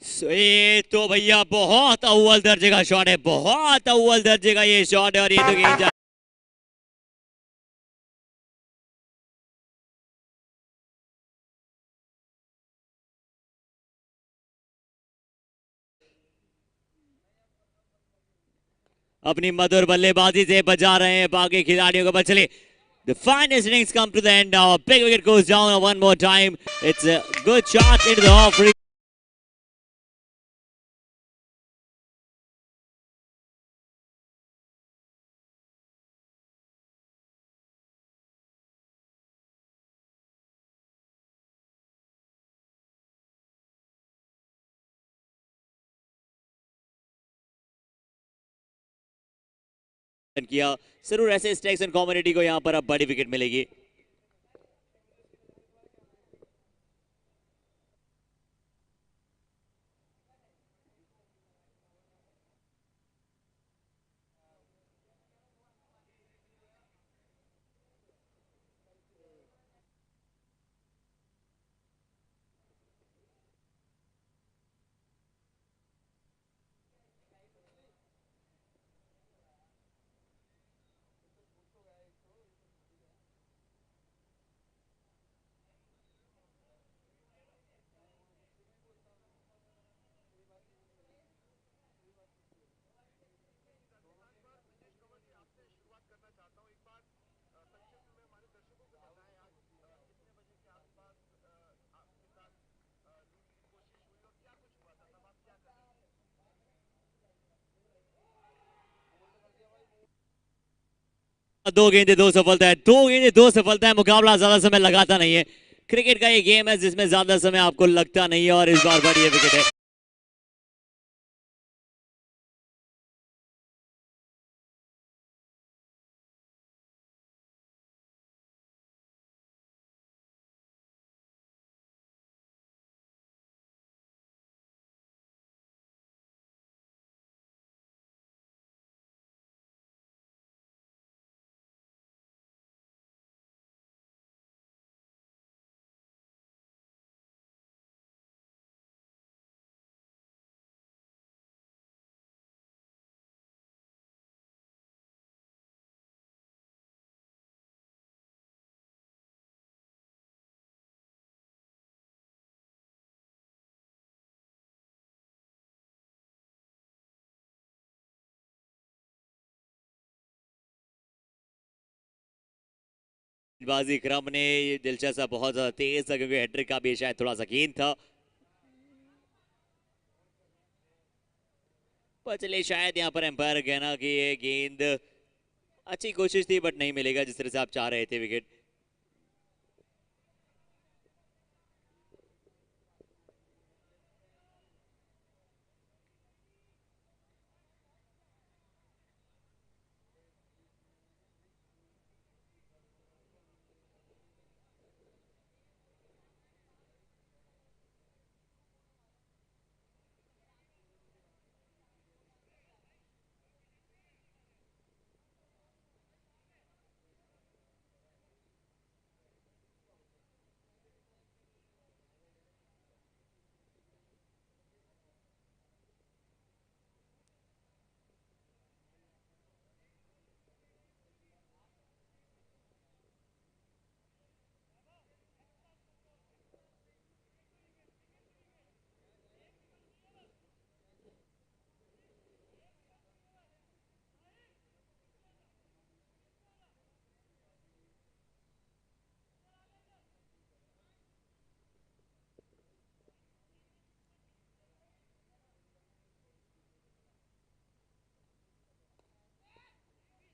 ये तो भैया बहुत अव्वल दर्जे का शॉट है, बहुत अव्वल दर्जे का ये शॉट है, और ये तो गेंद अपनी मधुर बल्लेबाजी से बचा रहे हैं बाकी खिलाड़ियों को। बचले The finest innings come to the end now. A big wicket goes down one more time. It's a good shot into the off. किया जरूर ऐसे स्ट्राइक्स एंड कम्युनिटी को यहां पर अब बड़ी विकेट मिलेगी। दो गेंदे दो सफलता है, दो गेंदे दो सफलता है, मुकाबला ज्यादा समय लगाता नहीं है। क्रिकेट का ये गेम है जिसमें ज्यादा समय आपको लगता नहीं है, और इस बार बड़ी विकेट है। गेंदबाजी क्रम ने दिलचस्प बहुत ज्यादा तेज था, क्योंकि हैट्रिक का भी शायद थोड़ा सा गेंद था। पर चलिए, शायद यहाँ पर एम्पायर कहना कि ये गेंद अच्छी कोशिश थी बट नहीं मिलेगा जिस तरह से आप चाह रहे थे wicket.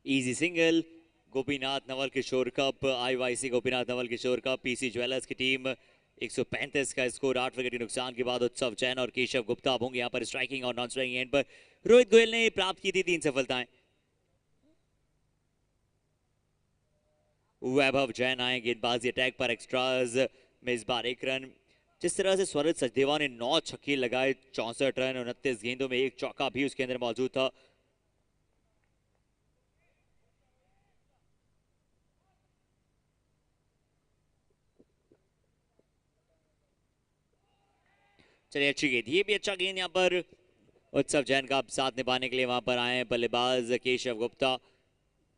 Easy single. Gopinath Naval Kishore cup, IYC Gopinath Naval Kishore cup, PC jewellers की टीम 135 का स्कोर, 8 विकेट के नुकसान के बाद उत्सव जैन और केशव गुप्ता होंगे यहाँ पर स्ट्राइकिंग और नॉन स्ट्राइकिंग एंड पर। रोहित गोयल ने प्राप्त की थी 3 सफलताएं। वैभव जैन आए गेंदबाजी अटैक पर, एक्स्ट्राज में इस बार 1 रन। जिस तरह से स्वरज सचदेवा ने 9 छक्के लगाए, 64 रन, 29 गेंदों में 1 चौका भी उसके अंदर मौजूद था। चलिए, अच्छी गेंद, ये भी अच्छा गेंद यहाँ पर उत्सव जैन का साथ निभाने के लिए वहां पर आए बल्लेबाज केशव गुप्ता।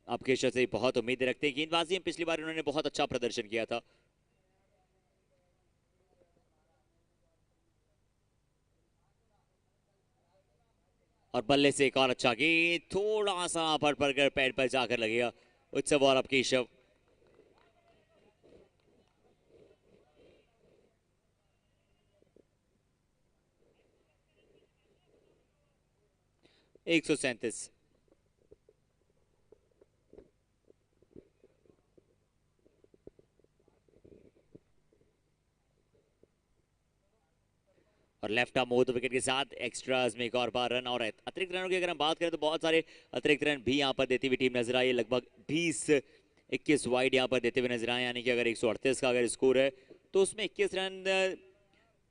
आप केशव से बहुत उम्मीद रखते हैं, गेंदबाजी में पिछली बार उन्होंने बहुत अच्छा प्रदर्शन किया था। और बल्ले से एक और अच्छा गेंद, थोड़ा सा पड़ पैर पर जाकर लगेगा उत्सव और अब केशव। एक सौ सैंतीस। और लेफ्ट आर्म ओवर विकेट के साथ एक्स्ट्रास में एक और बार रन, और अतिरिक्त रनों की अगर हम बात करें तो बहुत सारे अतिरिक्त रन भी यहाँ पर देती हुई टीम नजर आई है। लगभग 20-21 वाइड यहाँ पर देते हुए नजर आए, यानी कि अगर 138 का अगर स्कोर है तो उसमें 21 रन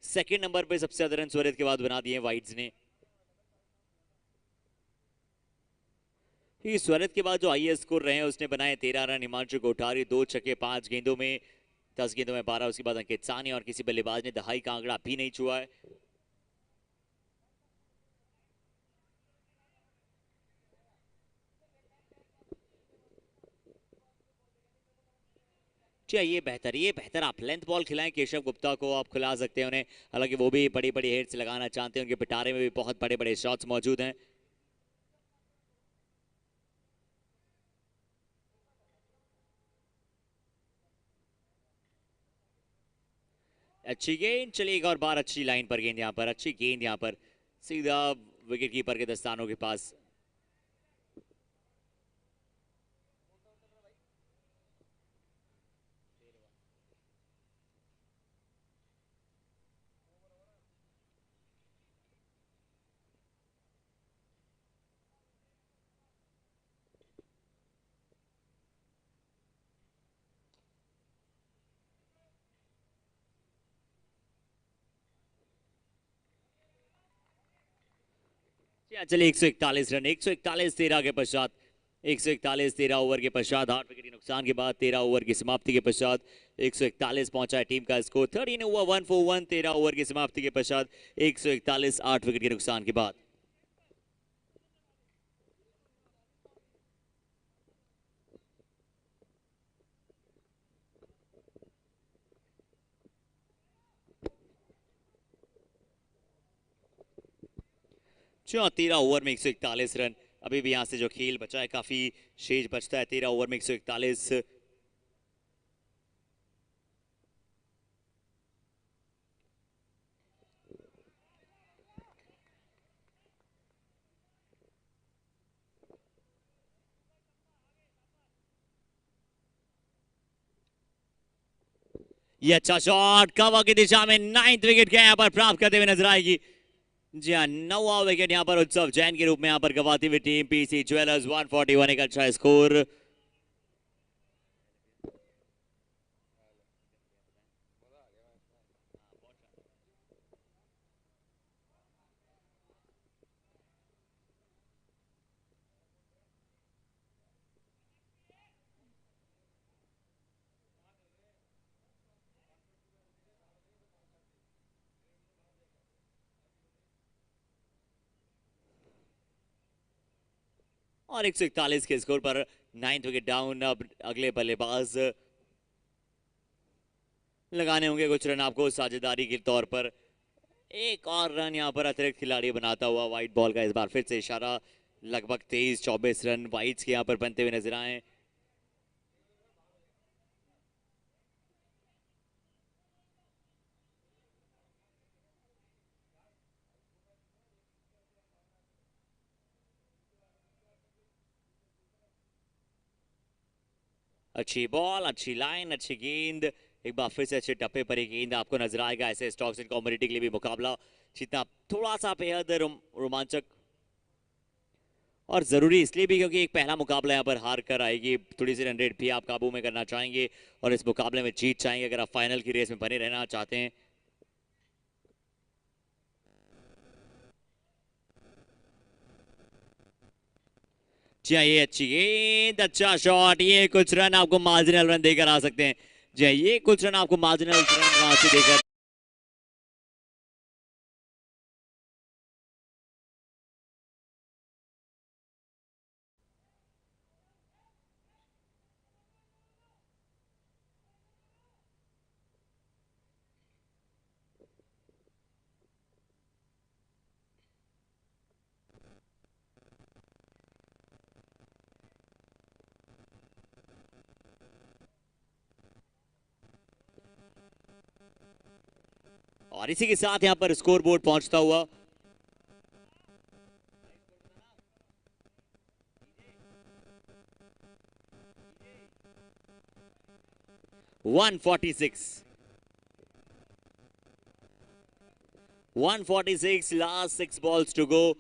सेकंड नंबर पे सबसे ज्यादा रन सूरज के बाद बना दिए वाइड्स ने। सूरज के बाद जो हाईएस्ट स्कोर रहे हैं उसने बनाए 13 रन हिमांशु कोठारी, 2 छक्के 5 गेंदों में, 10 गेंदों में 12। उसके बाद अंकित सानी और किसी बल्लेबाज ने दहाई का आंकड़ा भी नहीं छुआ है। ये बेहतर आप लेंथ बॉल खिलाएं केशव गुप्ता को, आप खिला सकते हैं उन्हें, हालांकि वो भी बड़ी बड़ी हेड्स लगाना चाहते हैं, उनके पिटारे में भी बहुत बड़े बड़े शॉट्स मौजूद हैं। अच्छी गेंद, चलिए एक और बार अच्छी लाइन पर गेंद, यहाँ पर अच्छी गेंद, यहाँ पर सीधा विकेट कीपर के दस्तानों के पास। चलिए 141 रन, 141 13 के पश्चात, 141 13 ओवर के पश्चात, 8 विकेट के नुकसान के बाद, 13 ओवर की समाप्ति के पश्चात 141 पहुंचा है टीम का स्कोर। 13 ओवर 1 for 1, 13 ओवर की समाप्ति के पश्चात 141, 8 विकेट के नुकसान के बाद। जो 13 ओवर में 141 रन, अभी भी यहां से जो खेल बचा है काफी शेष बचता है। 13 ओवर में 141 ये अच्छा शॉट कवर की दिशा में 9th विकेट के यहाँ पर प्राप्त करते हुए नजर आएगी। जी हाँ, 9वां विकेट यहाँ पर उत्सव जैन के रूप में यहाँ पर गवाती हुई टीम पीसी ज्वेलर्स 141 एक अच्छा स्कोर। और 141 के स्कोर पर 9th विकेट डाउन। अब अगले बल्लेबाज लगाने होंगे कुछ रन आपको साझेदारी के तौर पर। एक और रन यहाँ पर अतिरिक्त खिलाड़ी बनाता हुआ व्हाइट बॉल का इस बार फिर से इशारा। लगभग 23-24 रन वाइट्स के यहाँ पर बनते हुए नजर आए। अच्छी बॉल, अच्छी लाइन, अच्छी गेंद। एक बार फिर से अच्छे टप्पे पर एक गेंद आपको नजर आएगा। ऐसे स्टॉक्स इन कम्युनिटी के लिए भी मुकाबला जितना थोड़ा सा बेहद रोमांचक और जरूरी इसलिए भी क्योंकि एक पहला मुकाबला यहाँ पर हार कर आएगी। थोड़ी सी रन रेट भी आप काबू में करना चाहेंगे और इस मुकाबले में जीत चाहेंगे अगर आप फाइनल की रेस में बने रहना चाहते हैं। जी हाँ, ये अच्छी गेंद, अच्छा शॉट। ये कुछ रन आपको मार्जिनल रन देकर आ सकते हैं। जी हाँ, ये कुछ रन आपको मार्जिनल रन वहां से देकर और इसी के साथ यहां पर स्कोर बोर्ड पहुंचता हुआ 146 last 6 balls to go।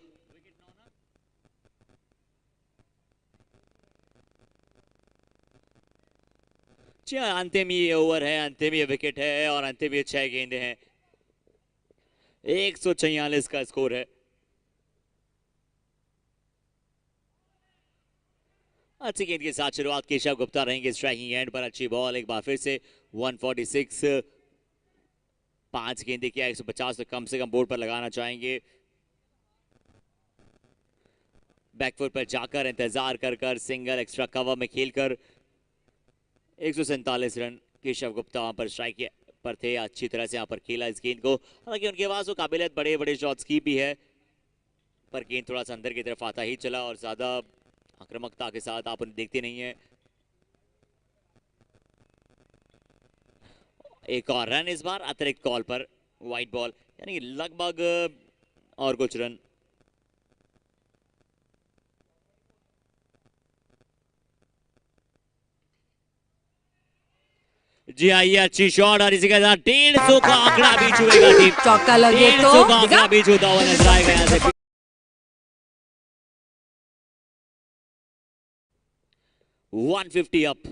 अंतिम ये ओवर है, अंतिम ये विकेट है और अंतिम ये 6 गेंदें हैं। 146 का स्कोर है। अच्छी गेंद के साथ शुरुआत केशव गुप्ता रहेंगे स्ट्राइकिंग एंड पर। अच्छी बॉल, एक बार फिर से 146। 5 गेंदे किया 150 तो कम से कम बोर्ड पर लगाना चाहेंगे। बैकफुट पर जाकर इंतजार कर सिंगल एक्स्ट्रा कवर में खेलकर 147 रन। केशव गुप्ता वहां पर स्ट्राइक पर थे, अच्छी तरह से यहाँ पर खेला इस गेंद को। हालांकि उनके पास वो काबिलियत बड़े बड़े शॉट्स की भी है पर गेंद थोड़ा सा अंदर की तरफ आता ही चला और ज्यादा आक्रामकता के साथ आप उन्हें देखते नहीं है। एक और रन इस बार अतिरिक्त कॉल पर व्हाइट बॉल, यानी लगभग और कुछ रन। जी हाँ, ये अच्छी शॉट और इसी के साथ 150 का आंकड़ा भी छुएगा टीम। चौका लगे तो 150 का आंकड़ा भी छूता हुआ नजर आएगा यहाँ से। 150 अप।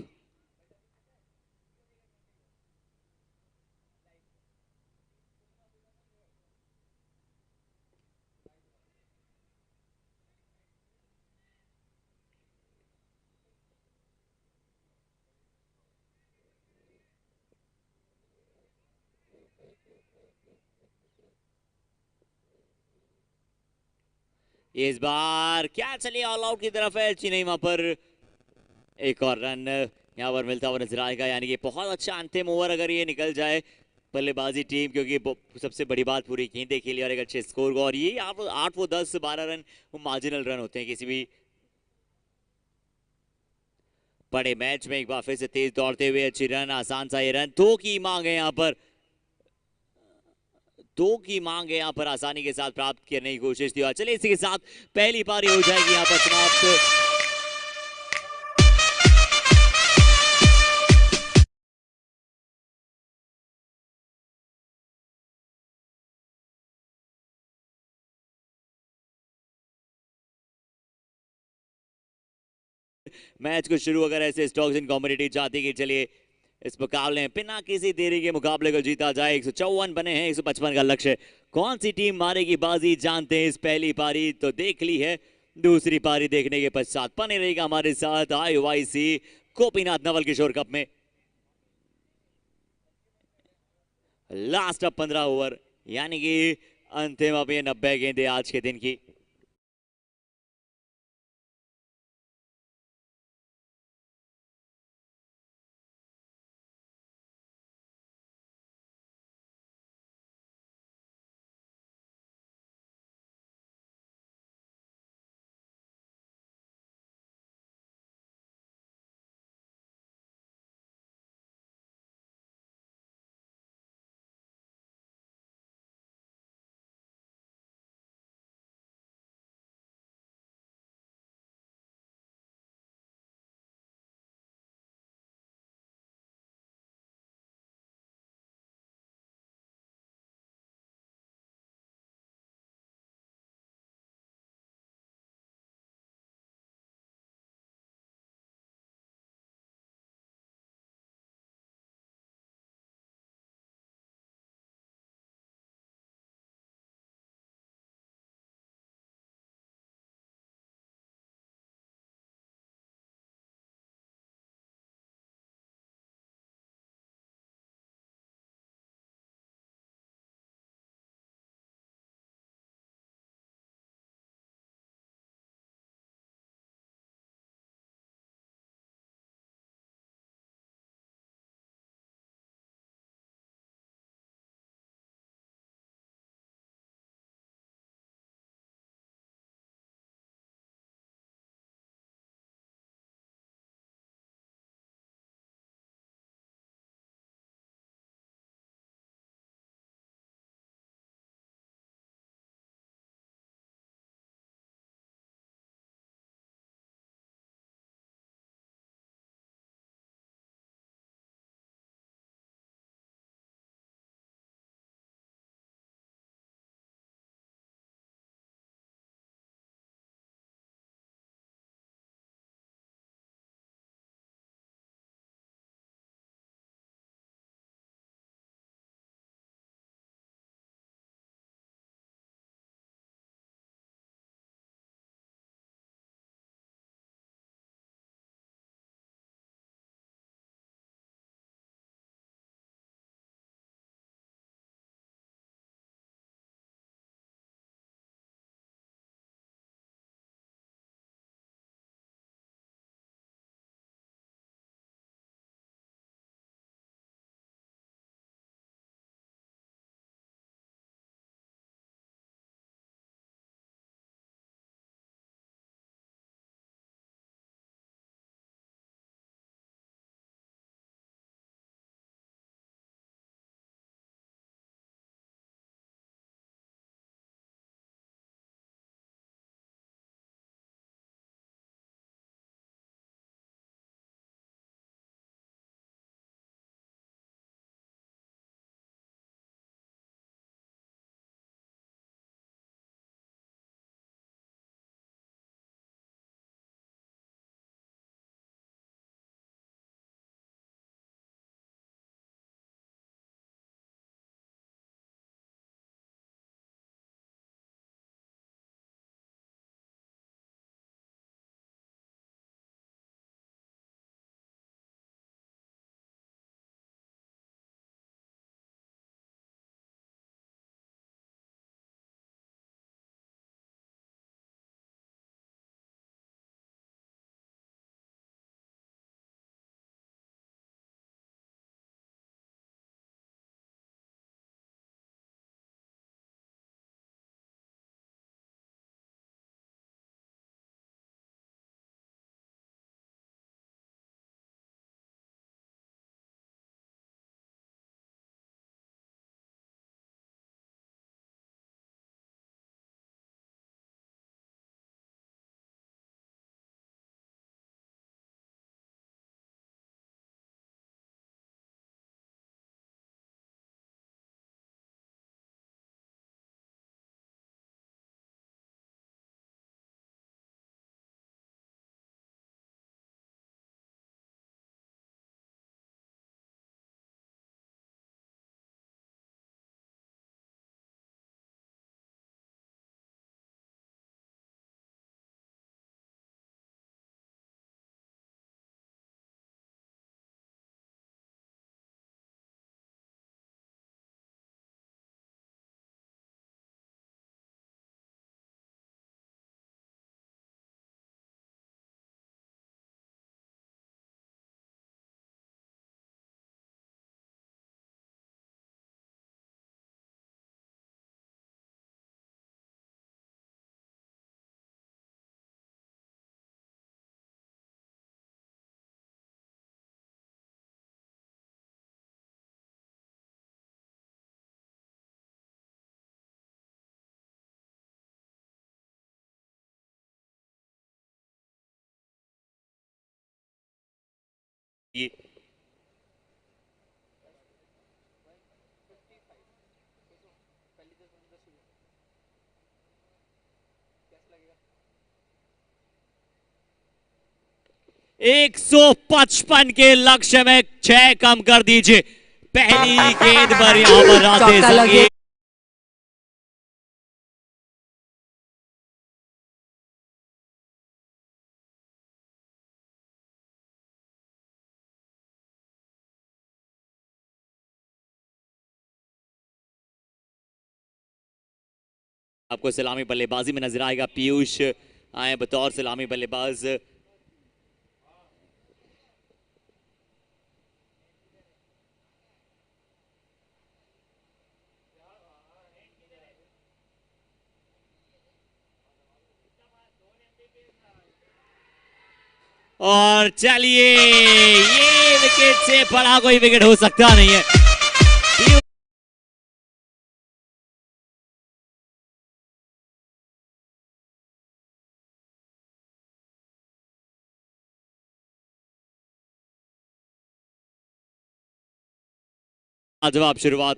इस बार क्या चलिए ऑल आउट की तरफ है चेन्नई, वहां पर एक और रन यहाँ पर मिलता हुआ नजर आएगा। यानी कि बहुत अच्छा अंतिम ओवर अगर ये निकल जाए बल्लेबाजी टीम, क्योंकि सबसे बड़ी बात पूरी गेंदें खेली और एक अच्छे स्कोर को। और ये 8 वो 10 12 रन वो मार्जिनल रन होते हैं किसी भी बड़े मैच में। एक बार फिर से तेज दौड़ते हुए अच्छी रन, आसान सा ये रन। 2 की मांग है यहाँ पर, 2 की मांग है यहाँ पर आसानी के साथ प्राप्त करने की कोशिश थी। और चलिए इसी के साथ पहली पारी हो जाएगी यहाँ पर समाप्त। मैच को शुरू अगर ऐसे स्टॉक्स इन कम्युनिटी चाहती कि चलिए इस मुकाबले में बिना किसी देरी के मुकाबले को जीता जाए। 154 बने हैं, 155 का लक्ष्य। कौन सी टीम मारेगी बाजी जानते हैं। इस पहली पारी तो देख ली है, दूसरी पारी देखने के पश्चात बने रहेगा हमारे साथ IOIC गोपीनाथ नवल किशोर कप में। लास्ट अब 15 ओवर, यानी कि अंतिम अब ये 90 गेंदें आज के दिन की। 155 के लक्ष्य में 6 कम कर दीजिए। पहली गेंद पर यहां पर राधे संगीत आपको सलामी बल्लेबाजी में नजर आएगा। पीयूष आए बतौर सलामी बल्लेबाज। और चलिए, ये विकेट से बड़ा कोई विकेट हो सकता नहीं है। जवाब शुरुआत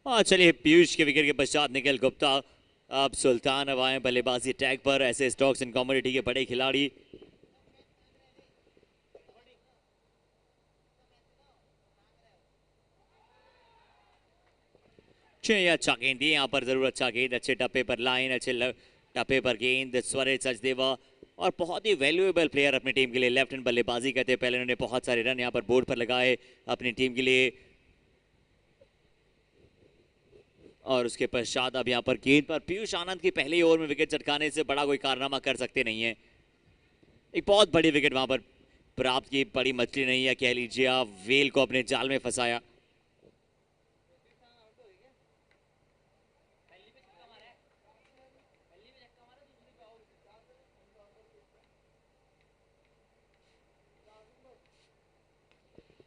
और चलिए, पीयूष के विकेट के पश्चात निखिल गुप्ता अब सुल्तान अब आए बल्लेबाजी टैग पर। ऐसे स्टॉक्स इन कम्युनिटी के बड़े खिलाड़ी अच्छा गेंद दिए यहाँ पर, जरूर अच्छा गेंद, अच्छे टप्पे पर लाइन, अच्छे टप्पे पर गेंद। स्वरे सचदेवा और बहुत ही वैल्यूएबल प्लेयर अपनी टीम के लिए, लेफ्ट हैंड बल्लेबाजी करते हैं। पहले उन्होंने बहुत सारे रन यहाँ पर बोर्ड पर लगाए अपनी टीम के लिए, और उसके पश्चात अब यहाँ पर गेंद पर पीयूष आनंद की पहले ओवर में विकेट चटकाने से बड़ा कोई कारनामा कर सकते नहीं है। एक बहुत बड़ी विकेट वहां पर प्राप्त की, बड़ी मछली नहीं है कह लीजिए आप, वेल को अपने जाल में फंसाया।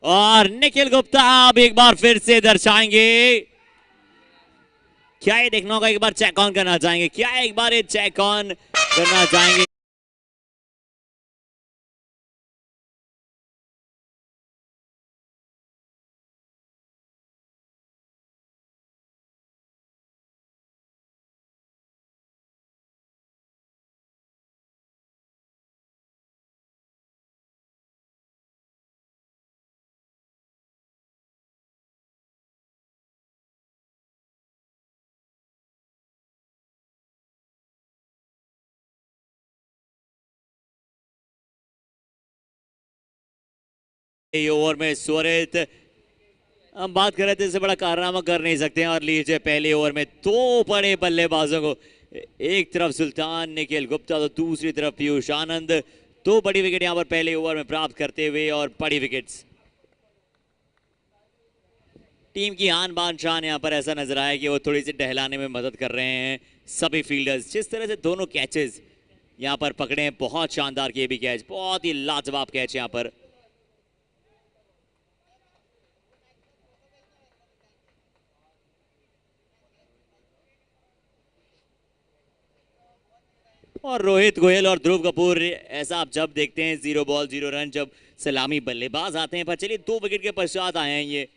और निखिल गुप्ता अब एक बार फिर से दर्शाएंगे, क्या ये देखना होगा, एक बार चेक ऑन करना चाहेंगे, क्या एक बार ये चेक ऑन करना चाहेंगे। ओवर में स्वरित, हम बात कर रहे थे इससे बड़ा कारनामा कर नहीं सकते हैं। और लीजिए पहले ओवर में दो बड़े बल्लेबाजों को, एक तरफ सुल्तान निखिल गुप्ता तो दूसरी तरफ पीयूष आनंद, दो बड़ी विकेट यहां पर पहले ओवर में प्राप्त करते हुए, और बड़ी विकेट्स। टीम की आन बान शान यहां पर ऐसा नजर आया कि वो थोड़ी सी टहलाने में मदद कर रहे हैं सभी फील्डर्स। जिस तरह से दोनों कैचेस यहां पर पकड़े हैं, बहुत शानदार ये भी कैच, बहुत ही लाजवाब कैच यहां पर। और रोहित गोयल और ध्रुव कपूर, ऐसा आप जब देखते हैं 0 बॉल 0 रन, जब सलामी बल्लेबाज आते हैं। पर चलिए 2 विकेट के पश्चात आए हैं ये।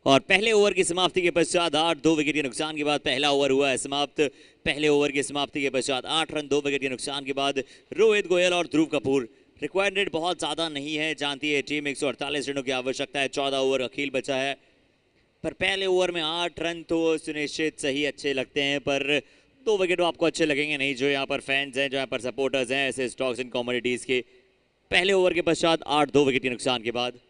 और पहले ओवर की समाप्ति के पश्चात 8 2 विकेट के नुकसान के बाद पहला ओवर हुआ है समाप्त। पहले ओवर की समाप्ति के पश्चात 8 रन 2 विकेट के नुकसान के बाद रोहित गोयल और ध्रुव कपूर। रिक्वायर्ड रेट बहुत ज्यादा नहीं है, जानती है टीम 148 रनों की आवश्यकता है, 14 ओवर अखिल बचा है, पर पहले ओवर में 8 रन तो सुनिश्चित सही अच्छे लगते हैं, पर 2 विकेट आपको अच्छे लगेंगे नहीं। जो यहाँ पर फैंस हैं, जो यहाँ पर सपोर्टर्स हैं ऐसे स्टॉक्स इन कमोडिटीज के, पहले ओवर के पश्चात 8 2 विकेट के नुकसान के बाद।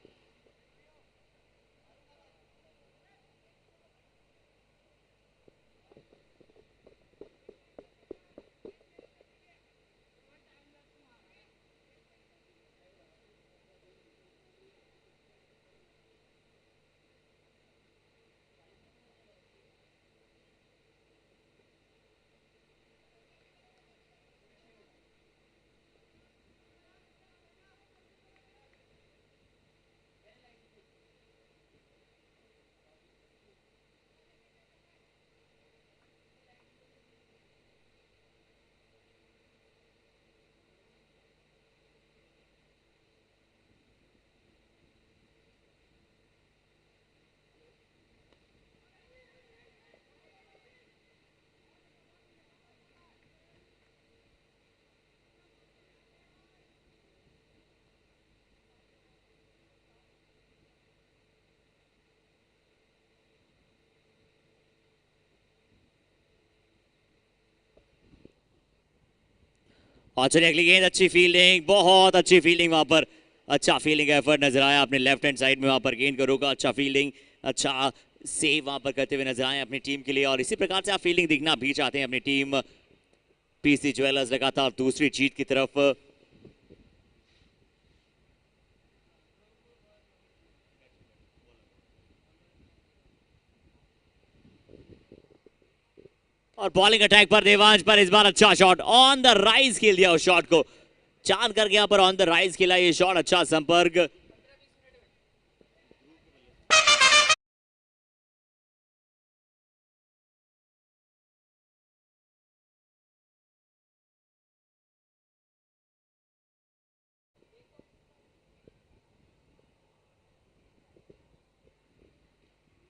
और चलिए अगली गेंद, अच्छी फील्डिंग, बहुत अच्छी फील्डिंग वहां पर, अच्छा फील्डिंग एफर्ट नजर आया अपने लेफ्ट हैंड साइड में, वहां पर गेंद को रोका, अच्छा फील्डिंग, अच्छा सेव वहां पर करते हुए नजर आए अपनी टीम के लिए। और इसी प्रकार से आप फील्डिंग दिखना भी चाहते हैं अपनी टीम पीसी ज्वेलर्स लगातार दूसरी जीत की तरफ। और बॉलिंग अटैक पर देवांश पर इस बार अच्छा शॉट, ऑन द राइज खेल दिया उस शॉट को, चांद करके यहां पर ऑन द राइज खेला ये शॉट, अच्छा संपर्क।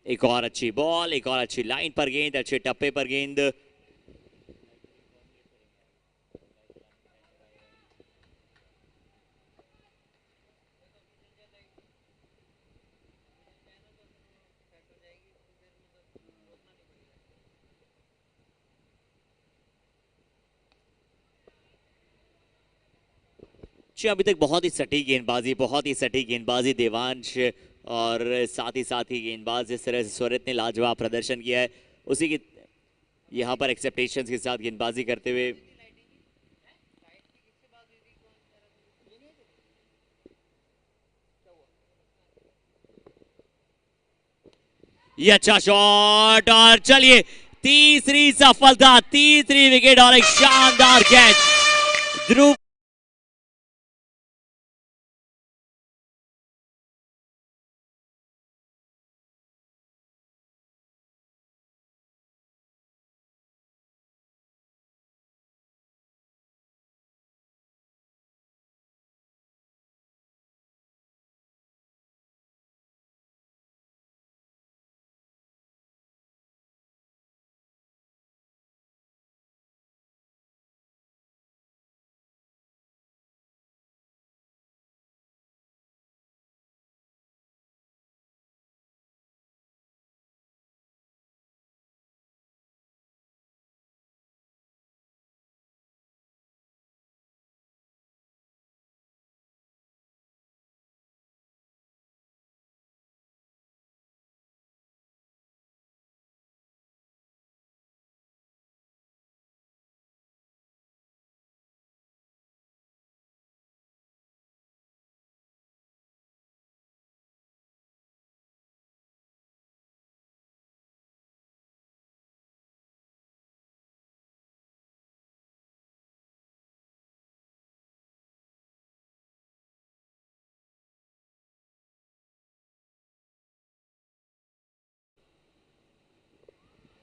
एक और अच्छी बॉल, एक और अच्छी लाइन पर गेंद, अच्छे टप्पे पर गेंद। जी अभी तक बहुत ही सटीक गेंदबाजी, बहुत ही सटीक गेंदबाजी देवांश, और साथ ही गेंदबाज जिस तरह से स्वरित ने लाजवाब प्रदर्शन किया है उसी की यहाँ पर एक्सेप्टेशंस के साथ गेंदबाजी करते हुए। ये अच्छा शॉट, और चलिए तीसरी सफलता, तीसरी विकेट और एक शानदार कैच। ध्रुव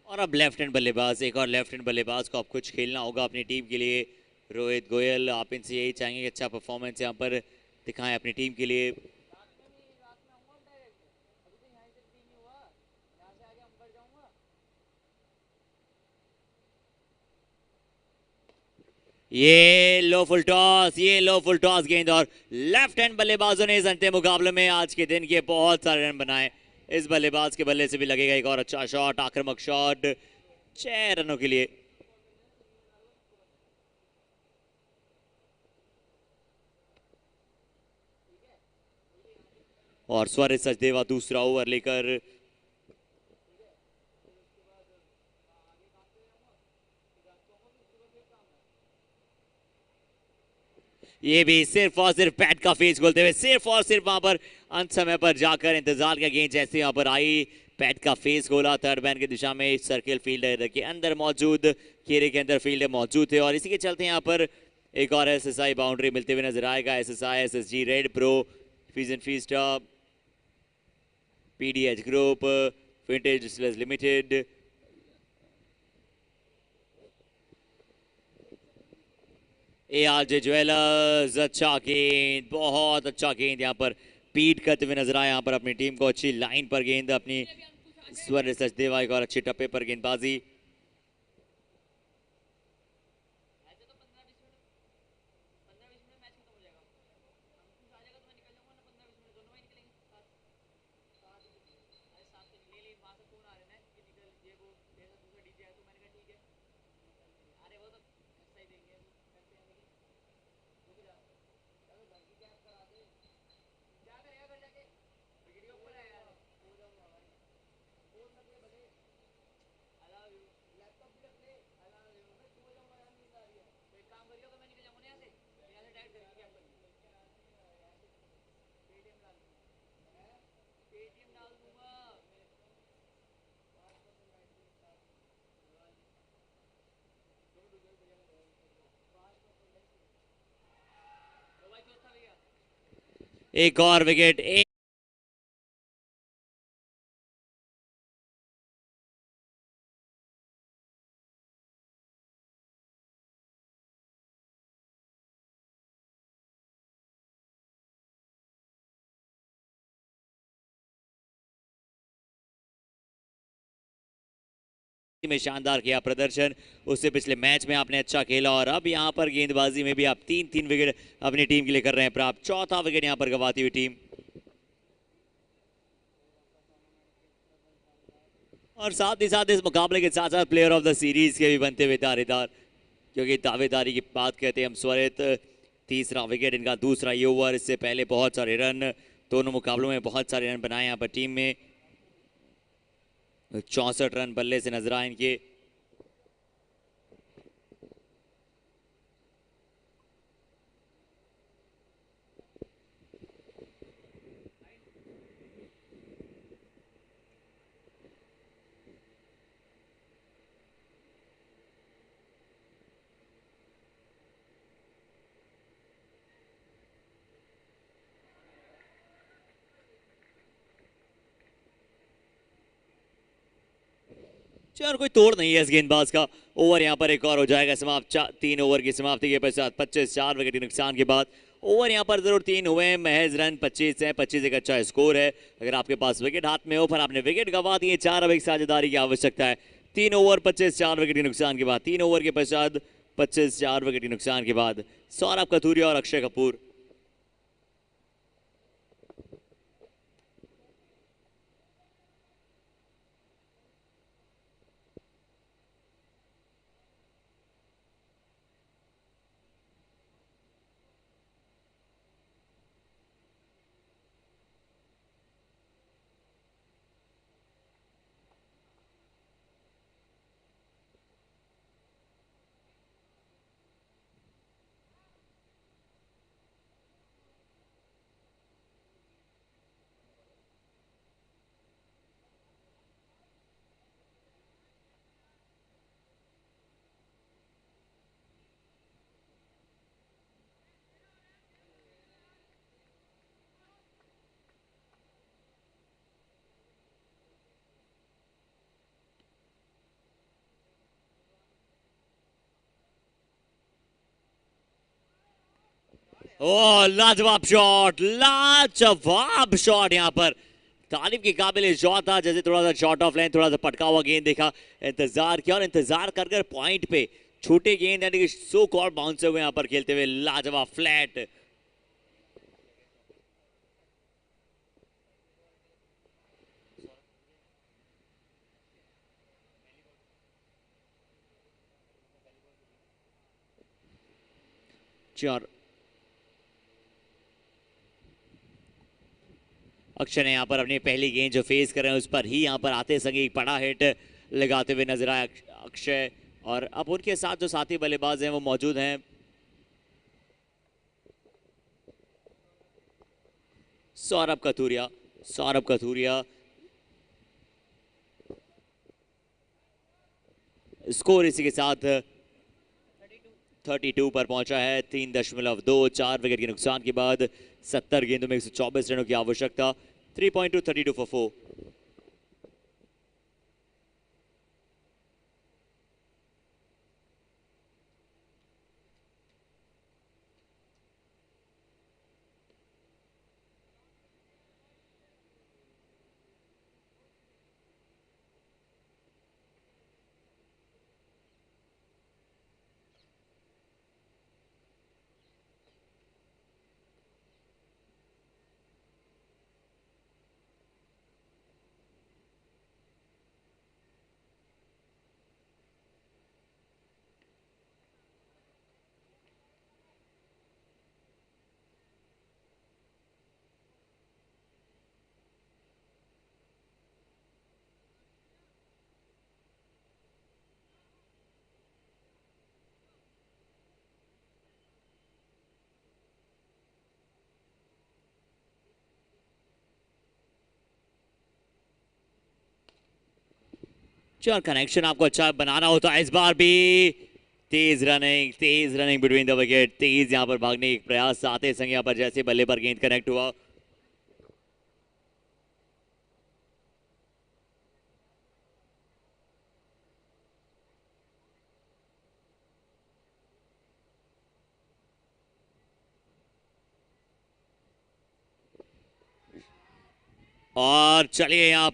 और अब लेफ्ट हैंड बल्लेबाज, एक और लेफ्ट हैंड बल्लेबाज को अब कुछ खेलना होगा अपनी टीम के लिए। रोहित गोयल, आप इनसे यही चाहेंगे कि अच्छा परफॉर्मेंस यहाँ पर दिखाएं अपनी टीम के लिए। ये लो फुल टॉस गेंद और लेफ्ट हैंड बल्लेबाजों ने इस अंतिम मुकाबले में आज के दिन के बहुत सारे रन बनाए। इस बल्लेबाज के बल्ले से भी लगेगा एक और अच्छा शॉट, आक्रामक शॉट 6 रनों के लिए। और स्वरित सचदेवा दूसरा ओवर लेकर ये भी सिर्फ और सिर्फ बैट का फेस खोलते हुए सिर्फ और सिर्फ वहां पर अंत समय पर जाकर इंतजार का गेंद जैसे यहां पर आई, बैट का फेस खोला, थर्ड मैन की दिशा में सर्किल फील्डर के अंदर मौजूद, घेरे के अंदर फील्डर मौजूद थे और इसी के चलते यहां पर एक और एसएसआई बाउंड्री मिलते हुए नजर आएगा। SSI SSG red pro fizz and feast PDH group vintage distillers limited. ARJ jewellers, अच्छा गेंद, बहुत अच्छा गेंद यहाँ पर पीट करते हुए नजर आया। यहाँ पर अपनी टीम को अच्छी लाइन पर गेंद, अपनी स्वरित सचदेवा एक और अच्छी टप्पे पर गेंदबाजी। एक और विकेट, एक में शानदार किया प्रदर्शन, उससे पिछले मैच में आपने अच्छा खेला और अब यहां पर गेंदबाजी में भी आप 3-3 विकेट अपनी टीम के लिए कर रहे हैं प्राप्त, चौथा विकेट यहां पर गंवाती हुई टीम। और साथ ही साथ इस मुकाबले के साथ साथ प्लेयर ऑफ द सीरीज के भी बनते हुए दावेदार, क्योंकि दावेदारी की बात करते हैं हम स्वरित, तीसरा विकेट इनका, दूसरा ये ओवर, इससे पहले बहुत सारे रन, दोनों मुकाबलों में बहुत सारे रन बनाए यहाँ पर टीम में, 64 रन बल्ले से नजर आए इनके। चलो कोई तोड़ नहीं है इस गेंदबाज का। ओवर यहाँ पर एक और हो जाएगा समाप्त, 3 ओवर की समाप्ति के पश्चात 25 विकेट के नुकसान के बाद। ओवर यहाँ पर जरूर 3 हुए हैं, महज रन 25 है, 25 एक अच्छा स्कोर है। अगर आपके पास विकेट हाथ में हो पर आपने विकेट गंवा दिए, 4 अब एक साझेदारी की आवश्यकता है। 3 ओवर 25 विकेट के नुकसान के बाद, 3 ओवर के पश्चात 25 विकेट के नुकसान के बाद सौरभ कथूरिया और अक्षय कपूर। ओह लाजवाब शॉट यहाँ पर, तारीफ के काबिल शॉट था। जैसे थोड़ा सा शॉट ऑफ लाइन, थोड़ा सा पटका हुआ गेंद देखा, इंतजार किया और इंतजार कर पॉइंट पे छोटे गेंद यानी कि सो कॉल्ड बाउंसर हुए यहाँ पर खेलते हुए लाजवाब फ्लैट। चार अक्षय ने यहाँ पर अपनी पहली गेंद जो फेस कर रहे हैं उस पर ही यहाँ पर आते संगे एक बड़ा हिट लगाते हुए नजर आए अक्षय, और अब उनके साथ जो साथी बल्लेबाज हैं वो मौजूद हैं। सौरभ कथूरिया स्कोर इसी के साथ 32 पर पहुंचा है। 3.24 विकेट के नुकसान के बाद 70 गेंदों में 124 रनों की आवश्यकता। 3.2 32 for 4। चार कनेक्शन आपको अच्छा बनाना होता है इस बार भी। तेज रनिंग बिटवीन द विकेट, तेज यहां पर भागने एक प्रयास आते संग यहां पर जैसे बल्ले पर गेंद कनेक्ट हुआ। और चलिए यहाँ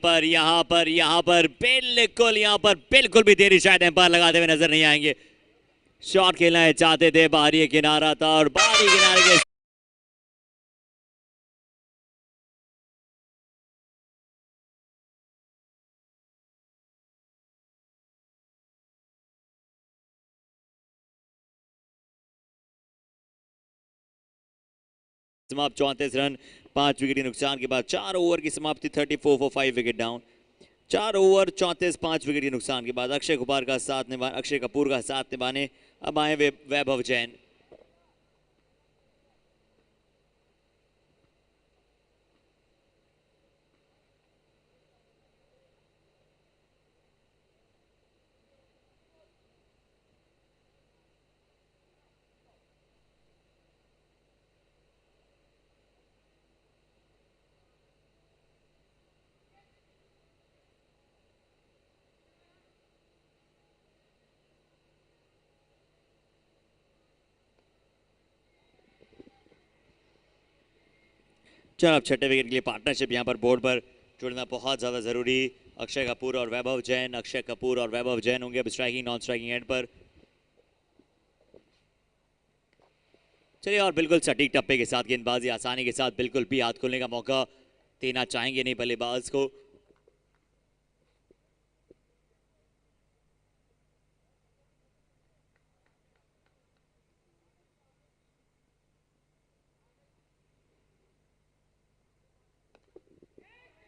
पर बिल्कुल भी देरी शायद एम्पायर लगाते हुए नजर नहीं आएंगे। शॉट खेलना है चाहते थे, बाहरी किनारा था और बाहरी किनारे के समाप्त 34 रन 5 विकेट के नुकसान के बाद 4 ओवर की समाप्ति 34 for 5 wicket down. 4 over 34 5 wicket के नुकसान के बाद अक्षय कपूर का साथ निभाने अब आए वैभव जैन। चलो अब छठे विकेट के लिए पार्टनरशिप यहाँ पर बोर्ड पर जुड़ना बहुत ज्यादा जरूरी। अक्षय कपूर और वैभव जैन होंगे अब स्ट्राइकिंग नॉन स्ट्राइकिंग एंड पर। चलिए और बिल्कुल सटीक टप्पे के साथ गेंदबाजी आसानी के साथ, बिल्कुल भी हाथ खोलने का मौका देना चाहेंगे नहीं बल्लेबाज को।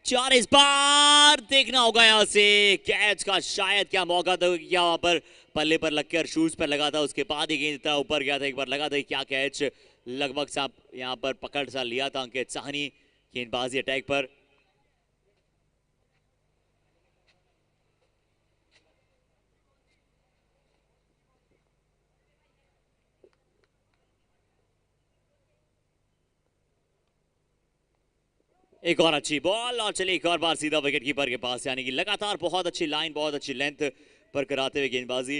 चार इस बार देखना होगा यहां से कैच का शायद क्या मौका था, क्या वहां पर पल्ले पर लगकर शूज पर लगा था, उसके बाद ही गेंद इतना ऊपर गया था, एक बार लगा था क्या कैच लगभग सा यहां पर पकड़ सा लिया था अंकित साहनी गेंदबाजी अटैक पर। एक और अच्छी बॉल और चलिए एक और बार सीधा विकेट कीपर के पास, यानी कि लगातार बहुत अच्छी लाइन बहुत अच्छी लेंथ पर कराते हुए गेंदबाजी।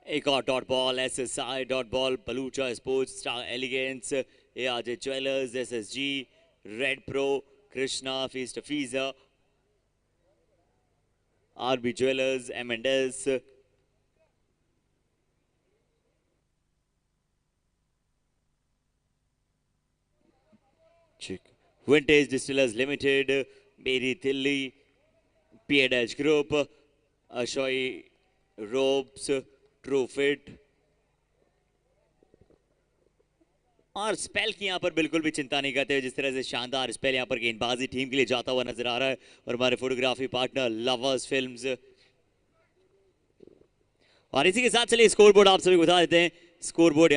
एक और dot ball SSI dot ball Balucha sports star elegance ARJ jewellers SSG Red Pro, Krishna, Feast of Fiza, RB Jewelers, M&S, Vintage Distillers Limited, Mary Tilly, P-Dash Group, Ashoy Ropes, True Fit और spell की यहाँ पर बिल्कुल भी चिंता नहीं करते, जिस तरह से शानदार स्पेल यहाँ पर गेंदबाजी टीम के लिए जाता हुआ नजर आ रहा है। और हमारे फोटोग्राफी पार्टनर लवर्स फिल्म्स। और इसी के साथ चलिए स्कोर बोर्ड आप सभी को बता देते हैं। स्कोर बोर्ड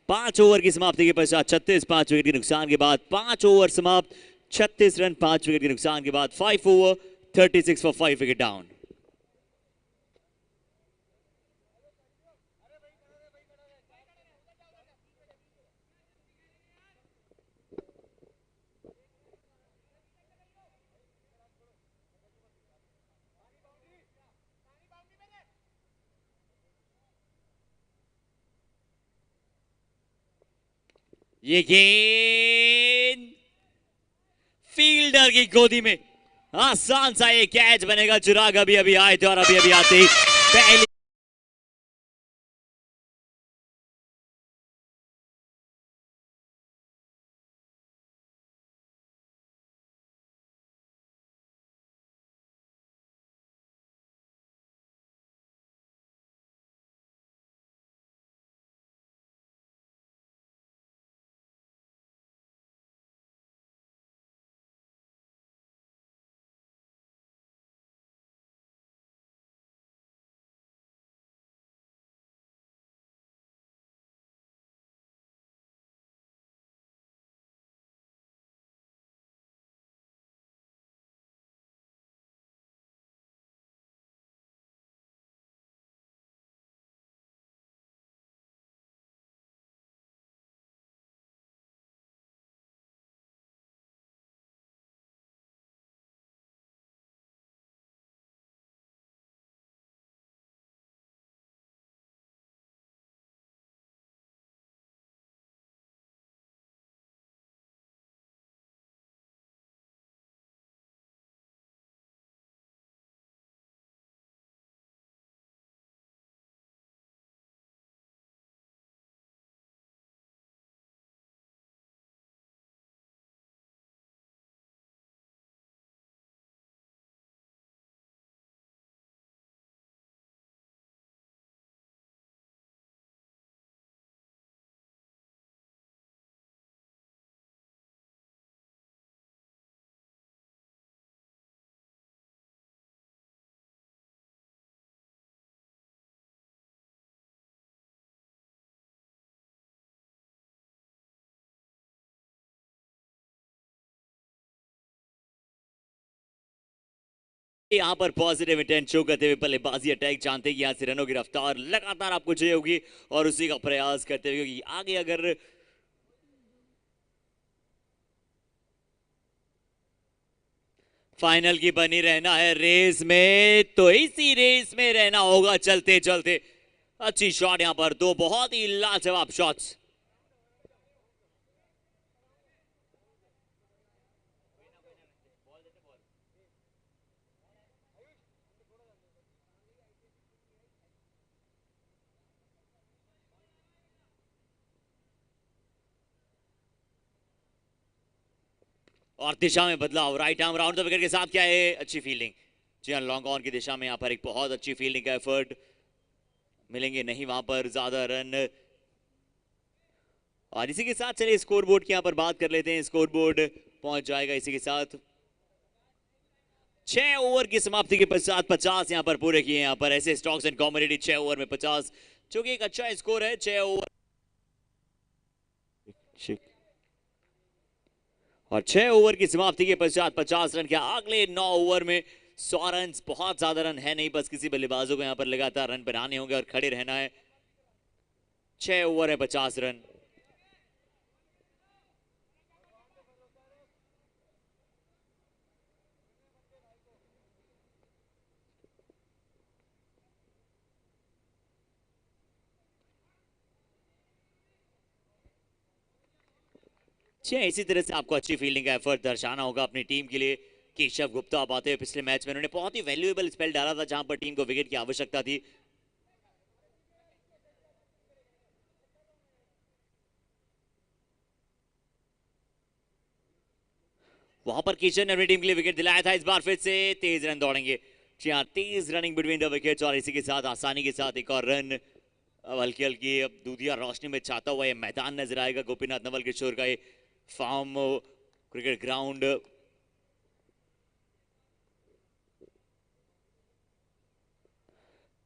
5 ओवर की समाप्ति के पश्चात 36 5 विकेट के नुकसान के बाद 5 ओवर समाप्त 36 रन 5 विकेट के नुकसान के बाद 5 ओवर 36 फॉर 5 विकेट डाउन। ये गेंद फील्डर की गोदी में आसान सा ये कैच बनेगा। चिराग अभी अभी आए थे और अभी अभी आते ही पहली यहाँ पर पॉजिटिव इंटेंट शो करते हुए बल्लेबाजी अटैक जानते हैं कि यहाँ से रनों की रफ्तार लगातार आपको चाहिए होगी और उसी का प्रयास करते हुए, क्योंकि आगे अगर फाइनल की बनी रहना है रेस में तो इसी रेस में रहना होगा चलते चलते। अच्छी शॉट यहाँ पर, दो बहुत ही लाजवाब शॉट्स। और दिशा में बदलाव, right arm round the wicket के साथ क्या है, अच्छी फील्डिंग। जी हाँ, लॉन्ग ऑन की दिशा में यहाँ पर एक बहुत अच्छी फील्डिंग का एफर्ट, मिलेंगे नहीं वहां पर ज्यादा रन। और इसी के साथ चलिए स्कोर बोर्ड की यहाँ पर बात कर लेते हैं। स्कोर बोर्ड पहुंच जाएगा इसी के साथ 6 ओवर की समाप्ति के पश्चात 50 यहाँ पर पूरे किए। यहाँ पर ऐसे स्टॉक्स एंड कॉमोडिटी 6 ओवर में 50, जो कि एक अच्छा स्कोर है। 6 ओवर और 6 ओवर की समाप्ति के पश्चात 50 रन के अगले 9 ओवर में 100 रन बहुत ज्यादा रन है नहीं, बस किसी बल्लेबाजों को यहाँ पर लगातार रन बनाने होंगे और खड़े रहना है। 6 ओवर है 50 रन। इसी तरह से आपको अच्छी फील्डिंग का एफर्ट दर्शाना होगा अपनी टीम के लिए। केशव गुप्ता आप आते हुए पिछले मैच में उन्होंने बहुत ही वैल्यूएबल स्पेल डाला था जहां पर टीम को विकेट की आवश्यकता थी। वहां पर किशन ने अपनी टीम के लिए विकेट दिलाया था। इस बार फिर से तेज रन दौड़ेंगे। जी हाँ, तेज रनिंग बिटवीन द विकेट्स और इसी के साथ आसानी के साथ एक और रन। अब हल्की हल्की अब दूधिया रोशनी में छाता हुआ ये मैदान नजर आएगा गोपीनाथ नवल किशोर का ये फार्म क्रिकेट ग्राउंड।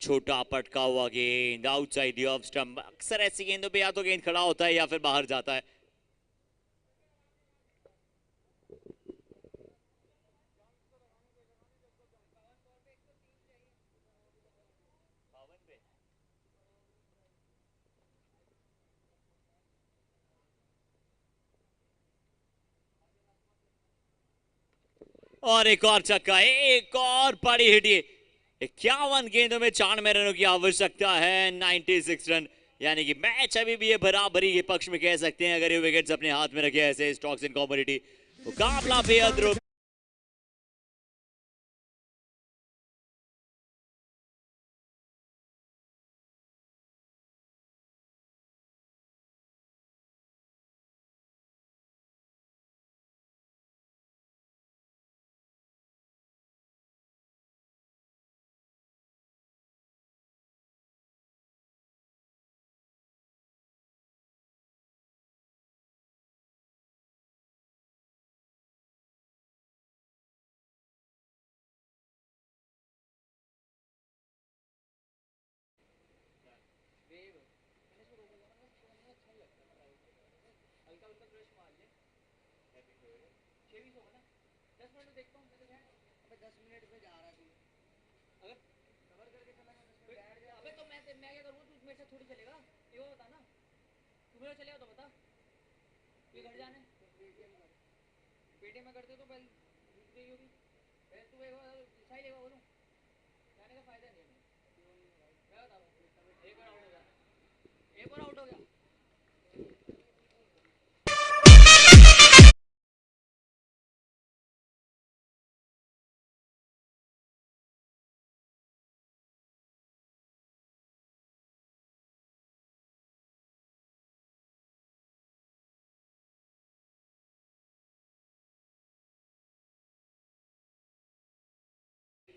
छोटा पटका हुआ गेंद आउटसाइड द ऑफ स्टंप। अक्सर ऐसी गेंदों पे या तो गेंद खड़ा होता है या फिर बाहर जाता है। और एक और छक्का, एक और बड़ी हिट। ये 51 गेंदों में 94 रनों की आवश्यकता है। 96 रन, यानी कि मैच अभी भी ये बराबरी के पक्ष में कह सकते हैं अगर ये विकेट्स अपने हाथ में रखे ऐसे स्टॉक्स इन कॉमोडिटी। मुकाबला बेहद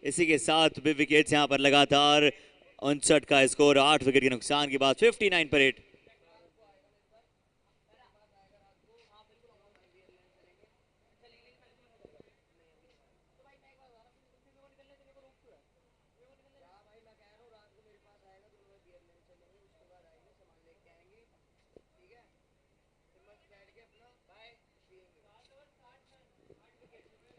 इसी के साथ भी विकेट्स यहां पर लगातार 59 का स्कोर। 8 विकेट के नुकसान के बाद 59 पर 8।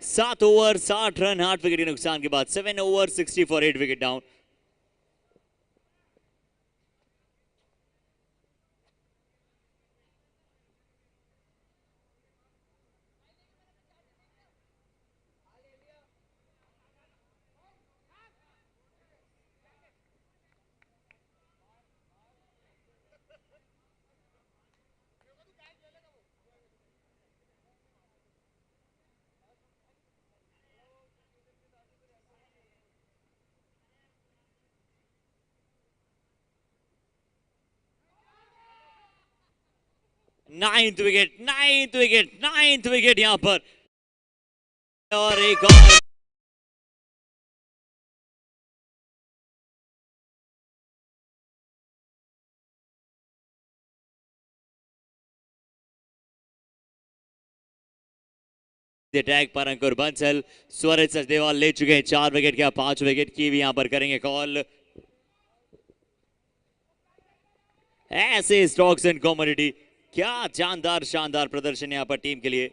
सात ओवर 60 रन 8 विकेट के नुकसान के बाद 7 over 60 for 8 wicket down. Ninth wicket यहां पर। और एक और टैग पर अंकुर बंसल। स्वरज सचदेवाल ले चुके हैं 4 विकेट क्या 5 विकेट की भी यहां पर करेंगे कॉल। ऐसे स्टॉक्स एंड कॉमोडिटी, क्या जानदार शानदार प्रदर्शन यहां पर टीम के लिए।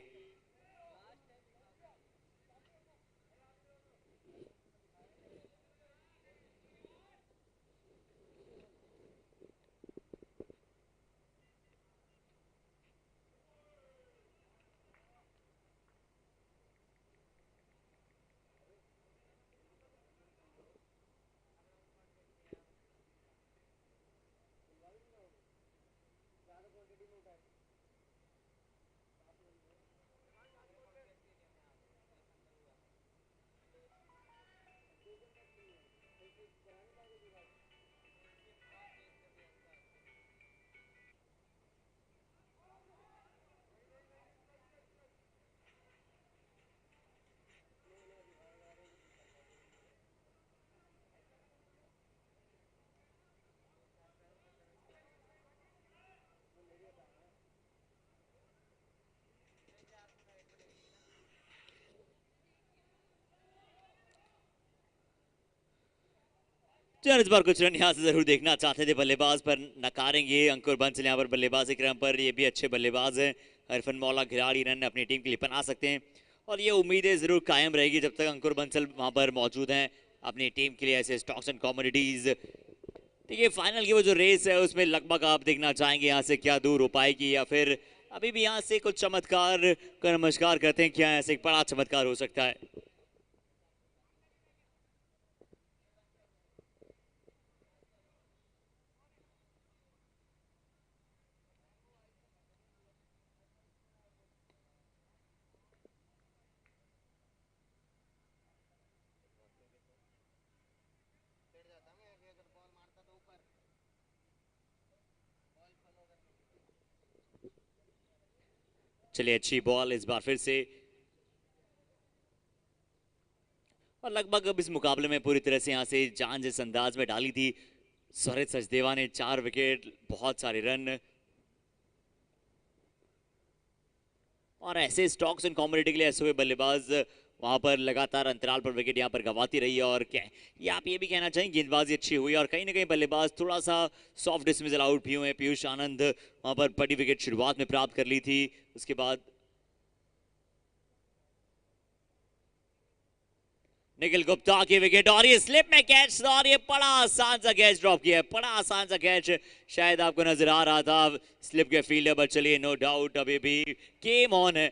चल इस बार कुछ रन यहाँ से जरूर देखना चाहते थे बल्लेबाज पर नकारेंगे। अंकुर बंसल यहाँ पर बल्लेबाजी क्रम पर, ये भी अच्छे बल्लेबाज हैं। हरफन मौला खिलाड़ी रन अपनी टीम के लिए बना सकते हैं और ये उम्मीदें जरूर कायम रहेगी जब तक अंकुर बंसल वहां पर मौजूद हैं अपनी टीम के लिए। ऐसे स्टॉक्स एंड कमोडिटीज, देखिए फाइनल की वो जो रेस है उसमें लगभग आप देखना चाहेंगे यहाँ से क्या दूर हो पाएगी या फिर अभी भी यहाँ से कुछ चमत्कार का नमस्कार करते हैं, क्या ऐसे एक बड़ा चमत्कार हो सकता है। चलिए अच्छी बॉल इस बार फिर से, और लगभग अब इस मुकाबले में पूरी तरह से यहां से जान जिस अंदाज में डाली थी सौरभ सचदेवा ने, 4 विकेट, बहुत सारे रन, और ऐसे स्टॉक्स एंड कॉमोडिटी के लिए ऐसे हुए बल्लेबाज वहां पर लगातार अंतराल पर विकेट यहां पर गंवाती रही है। और क्या ये आप ये भी कहना चाहेंगे गेंदबाजी अच्छी हुई और कहीं ना कहीं बल्लेबाज थोड़ा सा सॉफ्ट डिसमिसल आउट भी हुए। पीयूष आनंद वहां पर बड़ी विकेट शुरुआत में प्राप्त कर ली थी, उसके बाद निखिल गुप्ता की विकेट और ये स्लिप में कैच था और ये बड़ा आसान सा कैच ड्रॉप किया है, बड़ा आसान सा कैच शायद आपको नजर आ रहा था स्लिप के फील्डर पर। चलिए नो डाउट अभी भी गेम ऑन है।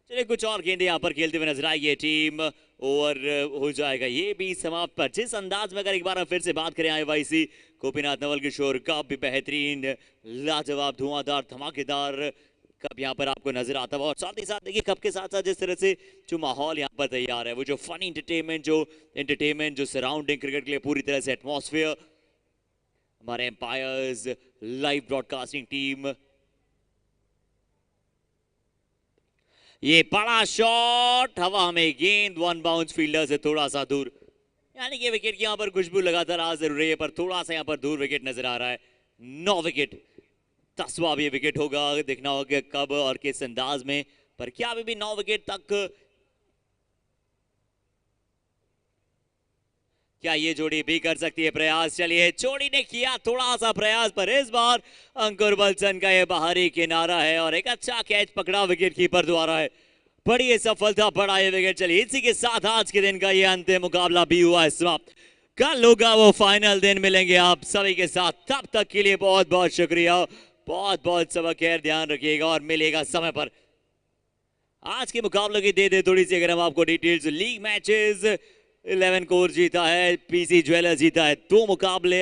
चलिए कुछ और गेंदे यहाँ पर खेलते हुए नजर आएगी टीम, ओवर हो जाएगा ये भी समाप्त। पर जिस अंदाज में अगर एक बार फिर से बात करें आईवाईसी गोपीनाथ नवल किशोर का भी बेहतरीन लाजवाब धुआंधार धमाकेदार कप यहाँ पर आपको नजर आता है। और साथ ही साथ देखिए कप के साथ साथ जिस तरह से जो माहौल यहाँ पर तैयार है, वो जो फन एंटरटेनमेंट जो सराउंडिंग क्रिकेट के लिए पूरी तरह से एटमॉस्फेयर, हमारे एम्पायर्स लाइव ब्रॉडकास्टिंग टीम, ये बड़ा शॉट हवा में, गेंद वन बाउंस फील्डर से थोड़ा सा दूर, यानी कि विकेट की यहां पर खुशबू लगातार आ जरूर रही है पर थोड़ा सा यहां पर दूर विकेट नजर आ रहा है। 9 विकेट, 10वां भी विकेट होगा, देखना होगा कब और किस अंदाज में, पर क्या अभी भी 9 विकेट तक क्या ये जोड़ी भी कर सकती है प्रयास। चलिए जोड़ी ने किया थोड़ा सा प्रयास पर इस बार अंकुर बंसल का ये बाहरी किनारा है और एक अच्छा कैच पकड़ा विकेट कीपर द्वारा है, बड़ी ये सफलता, बड़ा ये विकेट। चलिए इसी के साथ आज के दिन का ये अंतिम मुकाबला भी हुआ है समाप्त। कल होगा वो फाइनल दिन, मिलेंगे आप सभी के साथ, तब तक के लिए बहुत बहुत शुक्रिया, बहुत बहुत सब खैर, ध्यान रखिएगा और मिलेगा समय पर। आज के मुकाबले की दे थोड़ी सी अगर हम आपको डिटेल्स, लीग मैचेस 11 कोर जीता है, पीसी ज्वेलर्स जीता है 2 मुकाबले,